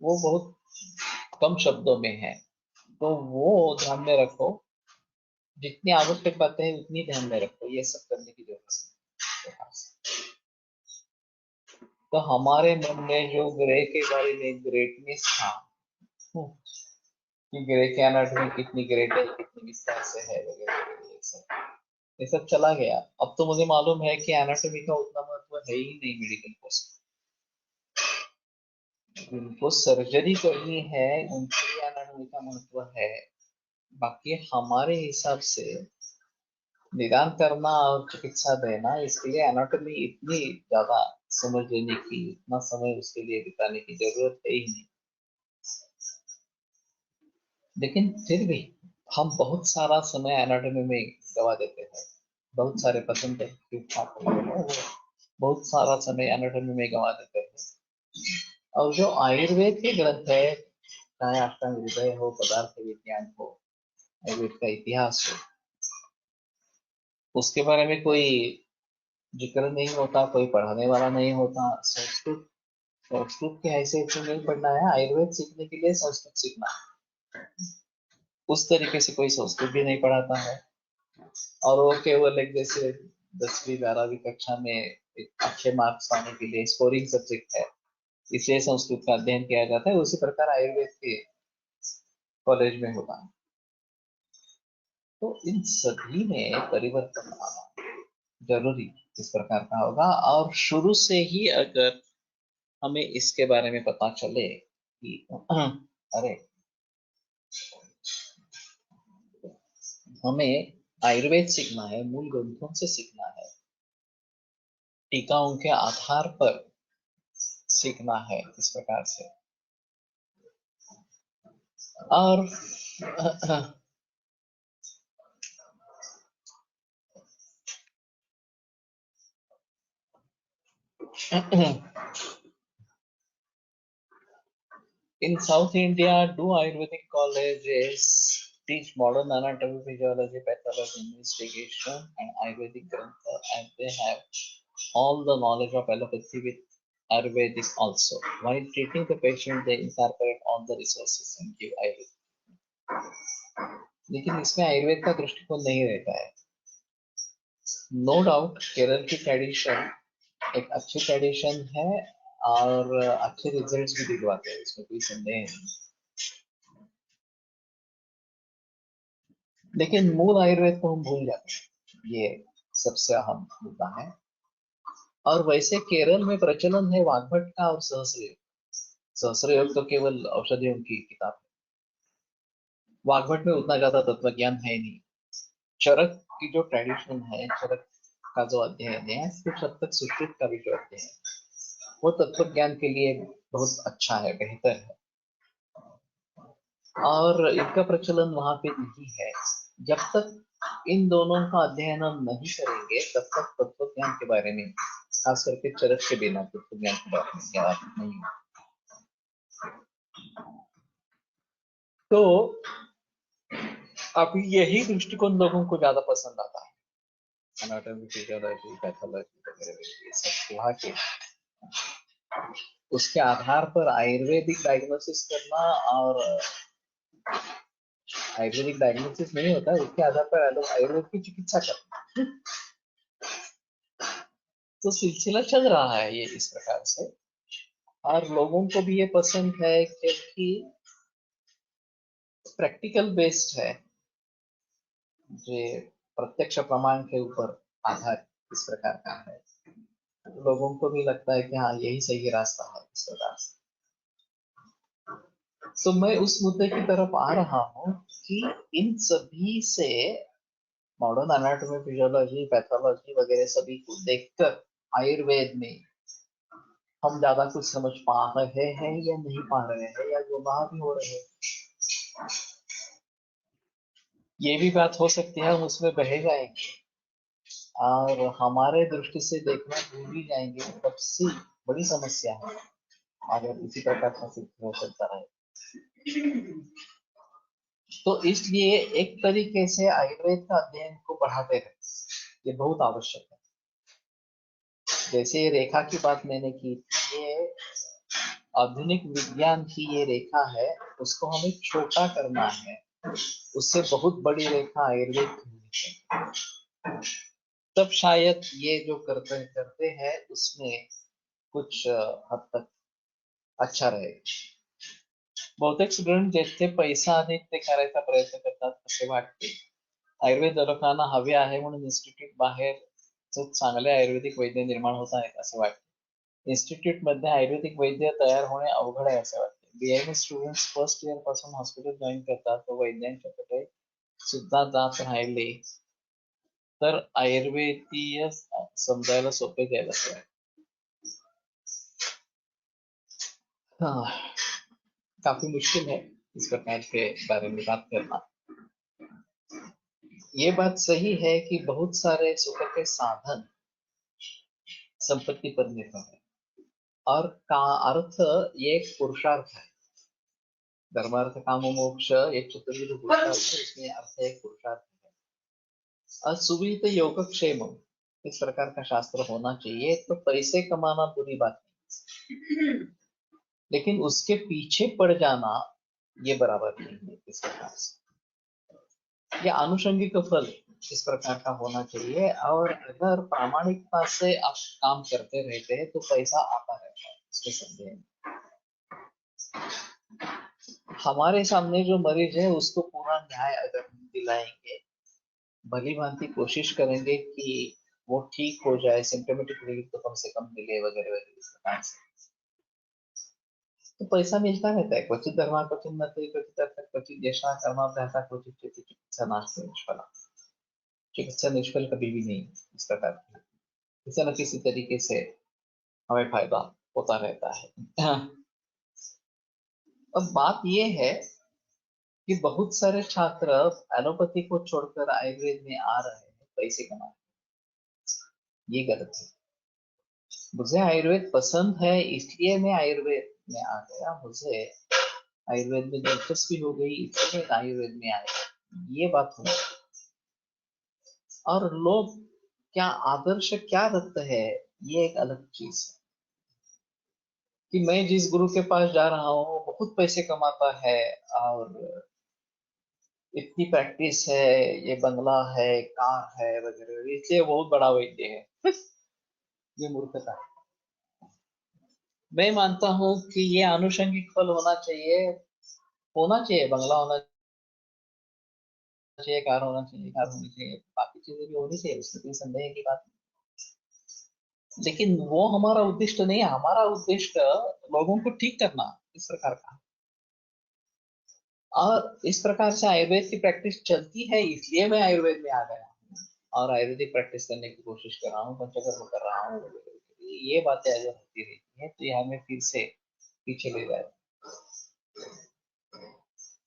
वो बहुत कम शब्दों में है, तो वो ध्यान में रखो, जितनी आवश्यक बातें हैं उतनी ध्यान में रखो, ये सब करने की जरूरत नहीं। तो हमारे मन में जो ग्रे के बारे में ग्रेटनेस था कि ग्रे की एनाटॉमी कितनी ग्रेट है, कितनी विस्तार से है वगैरह वगैरह, ये सब चला गया। अब तो मुझे मालूम है कि एनाटॉमी का उतना महत्व है ही नहीं मेडिकल कोर्स में। जिनको सर्जरी करनी है उनके लिए एनाटॉमी का महत्व है, बाकी हमारे हिसाब से निदान करना और चिकित्सा देना, इसके लिए एनाटॉमी इतनी ज्यादा समझ लेने की, इतना समय उसके लिए बिताने की जरूरत है ही नहीं। लेकिन फिर भी हम बहुत सारा समय एनाटॉमी में गवा देते हैं। बहुत सारे पसंद है ठीक ठाक लोग हैं, वो बहुत सारा समय एनाटॉमी में गवा देते हैं। और जो आयुर्वेद के ग्रंथ है, चाहे अष्टांग हृदय हो, पदार्थ विज्ञान हो, आयुर्वेद का इतिहास हो, उसके बारे में कोई जिक्र नहीं होता, कोई पढ़ाने वाला नहीं होता। संस्कृत संस्कृत की हैसियत से नहीं पढ़ना है, आयुर्वेद सीखने के लिए संस्कृत सीखना है। उस तरीके से कोई संस्कृत भी नहीं पढ़ाता है, और वो केवल एक जैसे 10वीं 12वीं कक्षा में एक अच्छे मार्क्स पाने के लिए स्कोरिंग सब्जेक्ट है, इसलिए संस्कृत का अध्ययन किया जाता है। उसी प्रकार आयुर्वेद के कॉलेज में होता है। तो इन सभी में परिवर्तन आना जरूरी इस प्रकार का होगा। और शुरू से ही अगर हमें इसके बारे में पता चले कि अरे हमें आयुर्वेद सीखना है, मूल ग्रंथों से सीखना है, टीकाओं के आधार पर सीखना है, इस प्रकार से। और in South India, do Ayurvedic colleges teach modern anatomy, physiology, pathology, investigation, and Ayurvedic grantha, and they have all the knowledge of allopathy with Ayurvedic also. While treating the patient, they incorporate all the resources and give Ayurvedic. लेकिन इसमें आयुर्वेद का दृष्टिकोण नहीं रहता है। No doubt Kerala की tradition एक अच्छी ट्रेडिशन है और अच्छे रिजल्ट्स भी दिखवाते हैं, इसमें कोई संदेह नहीं। लेकिन मूल आयुर्वेद को हम भूल जाते हैं, ये सबसे अहम मुद्दा है। और वैसे केरल में प्रचलन है वाग्भट का और सहस्रयोग। सहस्रयोग तो केवल औषधियों की किताब है, वाग्भट में उतना ज्यादा तत्व ज्ञान है नहीं। चरक की जो ट्रेडिशन है, चरक का जो अध्ययन है, कुछ हद तक सुश्रुत का भी जो अध्ययन है, वो तत्व ज्ञान के लिए बहुत अच्छा है, बेहतर है, और इनका प्रचलन वहां पे नहीं है। जब तक इन दोनों का अध्ययन हम नहीं करेंगे तब तक तत्व ज्ञान के बारे में, खास करके चरक के बिना तत्व ज्ञान के बारे में ज्ञान नहीं होगा। तो अभी यही दृष्टिकोण लोगों को ज्यादा पसंद आता है, एनाटॉमी, फिजियोलॉजी, पैथोलॉजी वगैरह ये सब वहाँ के, उसके आधार पर आयुर्वेदिक डायग्नोसिस करना, और आयुर्वेदिक डायग्नोसिस नहीं होता है, उसके आधार पर आयुर्वेद की चिकित्सा करना। तो सिलसिला चल रहा है ये इस प्रकार से, और लोगों को भी ये पसंद है क्योंकि प्रैक्टिकल बेस्ड है, जो प्रत्यक्ष प्रमाण के ऊपर आधार इस प्रकार का है। लोगों को भी लगता है कि हाँ यही सही रास्ता है इस प्रकार से। तो मैं उस मुद्दे की तरफ आ रहा हूँ कि इन सभी से मॉडर्न एनाटॉमी, फिजियोलॉजी, पैथोलॉजी वगैरह सभी को देखकर आयुर्वेद में हम ज्यादा कुछ समझ पा रहे हैं या नहीं पा रहे हैं, या गुमराह भी हो रहे हैं, ये भी बात हो सकती है। हम उसमें बह जाएंगे और हमारे दृष्टि से देखना भूल ही जाएंगे, सबसे बड़ी समस्या है अगर इसी प्रकार का हो सकता है। तो इसलिए एक तरीके से आयुर्वेद का अध्ययन को बढ़ाते रहे, ये बहुत आवश्यक है। जैसे ये रेखा की बात मैंने की थी, ये आधुनिक विज्ञान की ये रेखा है, उसको हमें छोटा करना है, उससे बहुत बड़ी रेखा आयुर्वेद की होनी चाहिए। तब शायद ये जो करते हैं उसमें कुछ हद तक अच्छा रहेगा। बहुतेक स्टुडंट जेथे पैसा अधिक ते करायचा प्रयत्न करतात असे वाटते। आयुर्वेद दवाखाना हवे आहे म्हणून इन्स्टिट्यूट बाहेर चांगले आयुर्वेदिक वैद्य निर्माण होत आहेत असे वाटते। इन्स्टिट्यूट मध्ये आयुर्वेदिक वैद्य तयार होणे अवघड आहे असे वाटते। बीएमएस स्टुडंट्स फर्स्ट इयर पासून हॉस्पिटल जॉईन करतात, तो वैद्यांच्याकडे सुद्धा जात राहिले तर आयुर्वेदीय समजायला सोपे जाईल असं वाटतं। हाँ, काफी मुश्किल है इस प्रकार के बारे में बात करना। ये बात सही है कि बहुत सारे सुख के साधन संपत्ति पर निर्भर है, और का अर्थ ये एक पुरुषार्थ है। धर्मार्थ काम मोक्ष एक चतुर्विध पुरुषार्थ है, इसमें अर्थ एक पुरुषार्थ है। सुविहित योगक्षेम इस प्रकार का शास्त्र होना चाहिए। तो पैसे कमाना बुरी बात नहीं, लेकिन उसके पीछे पड़ जाना ये बराबर नहीं है इस प्रकार से। ये आनुषंगिक फल इस प्रकार का होना चाहिए, और अगर प्रामाणिकता से आप काम करते रहते हैं तो पैसा आता रहता है, इसमें संदेह नहीं। हमारे सामने जो मरीज है उसको पूरा न्याय अगर हम दिलाएंगे, भली भांति कोशिश करेंगे कि वो ठीक हो जाए, सिम्टोमेटिक रिलीफ तो कम से कम मिले वगैरह वगैरह इस प्रकार से, तो पैसा मिलता रहता है। क्वचित धर्मा क्वचित मते क्वचित अर्थ क्वचित यशा कर्माभ्यासा क्वचित चिकित्सा नास्ति निष्फला। चिकित्सा निष्फल कभी भी नहीं इस प्रकार की, किसी न किसी तरीके से हमें फायदा होता रहता है। अब बात ये है कि बहुत सारे छात्र एलोपैथी को छोड़कर आयुर्वेद में आ रहे हैं पैसे कमाने, ये गलत है। मुझे आयुर्वेद पसंद है इसलिए मैं आयुर्वेद में आ गया, मुझे आयुर्वेद में दिलचस्पी हो गई इसलिए मैं आयुर्वेद में आया, ये बात होनी। और लोग क्या आदर्श क्या रखते हैं ये एक अलग चीज है, कि मैं जिस गुरु के पास जा रहा हूँ बहुत पैसे कमाता है और इतनी प्रैक्टिस है, ये बंगला है, कार है वगैरह, इसलिए बहुत बड़ा वैद्य है। ये मूर्खता है। मैं मानता हूँ कि ये आनुषंगिक फल होना चाहिए, बंगला होना चाहिए, कार होना चाहिए, कार होनी चाहिए, बाकी चीजें भी होनी चाहिए, उसमें कोई संदेह की बात नहीं। लेकिन वो हमारा उद्देश्य नहीं है। हमारा उद्देश्य लोगों को ठीक करना इस प्रकार का, और इस प्रकार से आयुर्वेद की प्रैक्टिस चलती है इसलिए मैं आयुर्वेद में आ गया हूँ, और आयुर्वेदिक प्रैक्टिस करने की कोशिश कर रहा हूँ, पंचकर्म कर रहा हूँ। ये बातें अगर होती रहती है तो ये हमें फिर से पीछे ले जाए।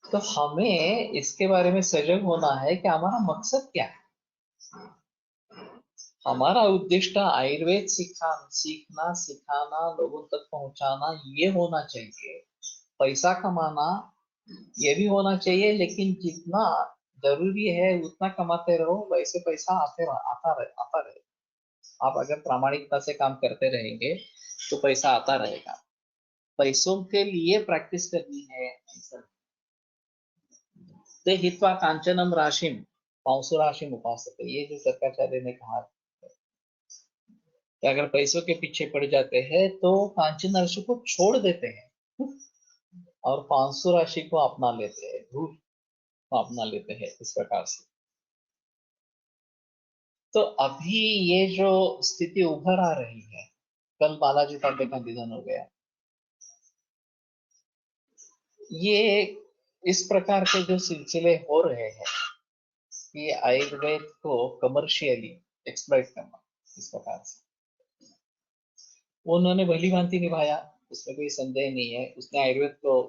तो हमें इसके बारे में सजग होना है कि हमारा मकसद क्या है। हमारा उद्देश्य आयुर्वेद सीखना सिखाना लोगों तक पहुंचाना ये होना चाहिए। पैसा कमाना ये भी होना चाहिए, लेकिन जितना जरूरी है उतना कमाते रहो, वैसे पैसा आता रहे। आप अगर प्रामाणिकता से काम करते रहेंगे तो पैसा आता रहेगा। पैसों के लिए प्रैक्टिस करनी है ऐसा। ते हित्वा कांचनम राशिम पांसु राशिम उपासते, ये जो शंकराचार्य ने कहा कि अगर पैसों के पीछे पड़ जाते हैं तो कांचन राशि को छोड़ देते हैं और पांसु राशि को अपना लेते हैं, धूल को अपना लेते हैं, इस प्रकार से। तो अभी ये जो स्थिति उभर आ रही है, कल बालाजी तांबे का निधन हो गया, ये इस प्रकार के जो सिलसिले हो रहे हैं कि आयुर्वेद को कमर्शियली एक्सप्लॉइट करना, इस प्रकार से उन्होंने भली भांति निभाया, उसमें कोई संदेह नहीं है। उसने आयुर्वेद को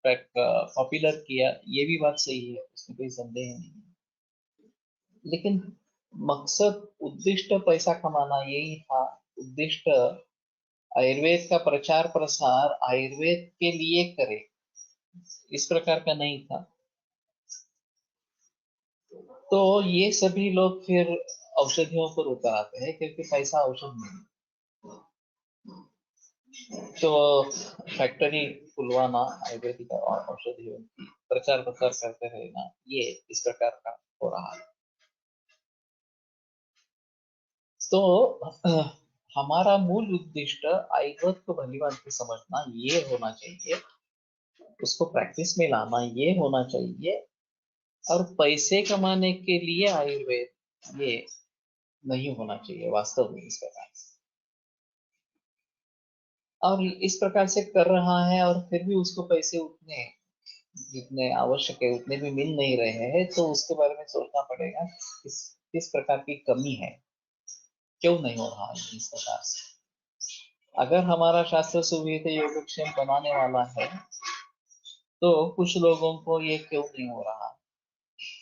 पॉपुलर किया, ये भी बात सही है, उसमें कोई संदेह नहीं है। लेकिन मकसद उद्दिष्ट पैसा कमाना यही था। उद्दिष्ट आयुर्वेद का प्रचार प्रसार आयुर्वेद के लिए करे, इस प्रकार का नहीं था। तो ये सभी लोग फिर औषधियों पर उतर आते हैं, क्योंकि पैसा औषध नहीं। तो फैक्ट्री खुलवाना आयुर्वेदिक और औषधियों की प्रचार प्रसार करते रहना, ये इस प्रकार का हो रहा है। तो हमारा मूल उद्देश्य आयुर्वेद को भली भांति समझना ये होना चाहिए, उसको प्रैक्टिस में लाना ये होना चाहिए। और पैसे कमाने के लिए आयुर्वेद ये नहीं होना चाहिए वास्तव में, इस प्रकार से। और इस प्रकार से कर रहा है और फिर भी उसको पैसे उतने जितने आवश्यक है उतने भी मिल नहीं रहे हैं, तो उसके बारे में सोचना पड़ेगा किस प्रकार की कमी है, क्यों नहीं हो रहा है इस प्रकार से। अगर हमारा शास्त्र सुविहित योगक्षेम बनाने वाला है तो कुछ लोगों को ये क्यों नहीं हो रहा।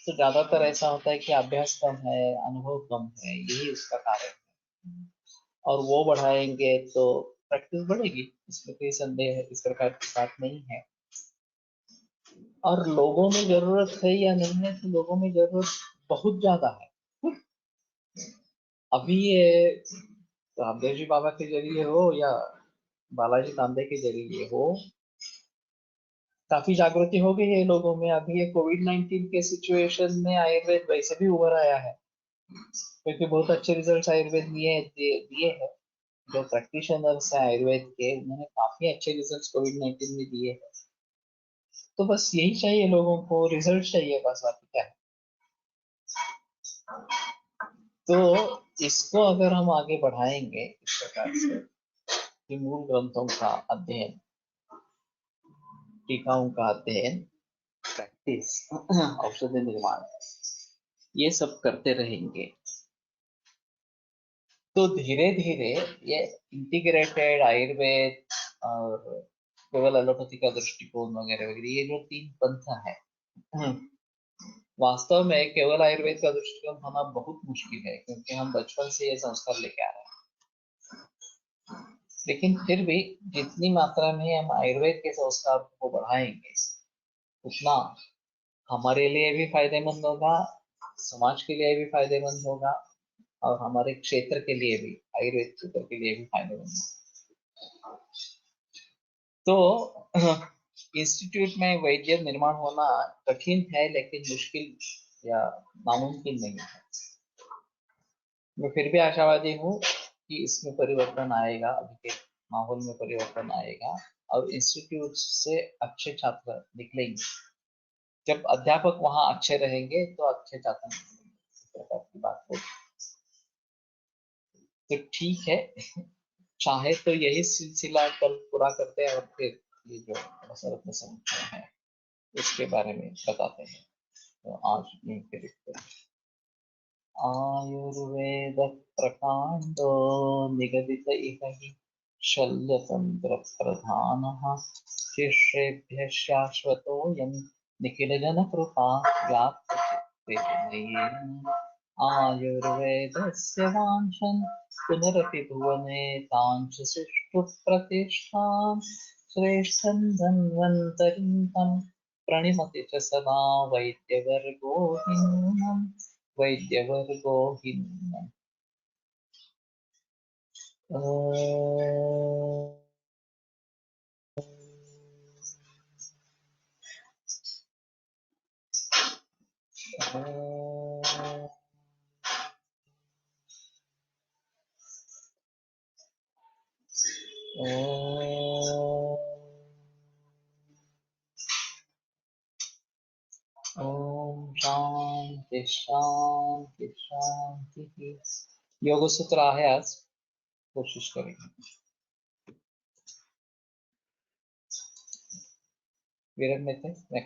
तो ज्यादातर ऐसा होता है कि अभ्यास कम है, अनुभव कम है, यही उसका कारण है। और वो बढ़ाएंगे तो प्रैक्टिस बढ़ेगी, इसमें कोई संदेह है, इस प्रकार की बात नहीं है। और लोगों में जरूरत है या नहीं है, तो लोगों में जरूरत बहुत ज्यादा है। अभी ये रामदेव जी बाबा के जरिए हो या बालाजी तांबे के जरिए हो, काफी जागृति हो गई है लोगों में। अभी ये कोविड-19 के सिचुएशन में आयुर्वेद वैसे भी उभर आया है, क्योंकि बहुत अच्छे रिजल्ट्स आयुर्वेद दिए हैं। जो प्रैक्टिशनर्स हैं आयुर्वेद के, उन्होंने काफी अच्छे रिजल्ट्स कोविड-19 में दिए हैं। तो बस यही चाहिए, लोगों को रिजल्ट चाहिए, बस बाकी क्या है। तो इसको अगर हम आगे बढ़ाएंगे इस प्रकार से कि मूल ग्रंथों का अध्ययन, टीकाओं का अध्ययन, प्रैक्टिस, औषधि निर्माण, ये सब करते रहेंगे तो धीरे धीरे ये इंटीग्रेटेड आयुर्वेद और केवल एलोपैथी का दृष्टिकोण वगैरह वगैरह, ये जो तीन पंथ है, वास्तव में केवल आयुर्वेद का दृष्टिकोण होना बहुत मुश्किल है, क्योंकि हम बचपन से ये संस्कार लेके आ रहे हैं। लेकिन फिर भी जितनी मात्रा में हम आयुर्वेद के संस्कार को बढ़ाएंगे उतना हमारे लिए भी फायदेमंद होगा, समाज के लिए भी फायदेमंद होगा, और हमारे क्षेत्र के लिए भी, आयुर्वेद क्षेत्र के लिए भी फायदेमंद होगा। तो इंस्टीट्यूट में वैद्य निर्माण होना कठिन है, लेकिन मुश्किल या नामुमकिन नहीं है। मैं फिर भी आशावादी हूँ कि इसमें परिवर्तन आएगा, अभी के माहौल में परिवर्तन आएगा और इंस्टीट्यूट से अच्छे छात्र निकलेंगे। जब अध्यापक वहां अच्छे रहेंगे तो अच्छे छात्र निकलेंगे, इस प्रकार की बात होगी। तो ठीक है, चाहे तो यही सिलसिला कल पूरा करते हैं और फिर ये जो रसरत्न समीक्षा है इसके बारे में बताते हैं। तो आज यहीं पे देखते हैं। आयुर्वेद प्रकांडो निगदित इह हि शल्यतंत्र प्रधानः शिष्येभ्यः शाश्वतोऽयं निखिलजनकृपा व्याप्तचित्ते मयि आयुर्वेदस्य वाञ्छन् पुनरपि भुवने ताञ्च सुष्ठुप्रतिष्ठां श्रेष्ठं धन्वन्तरिं तं प्रणिमति च सदा वैद्यवर्गो हिन्नम् वैद्यवर्गो हिन्नम्। ओम शांति शांति शांति। योग सूत्र आहे आज, कोशिश करेंगे। विरम में थे।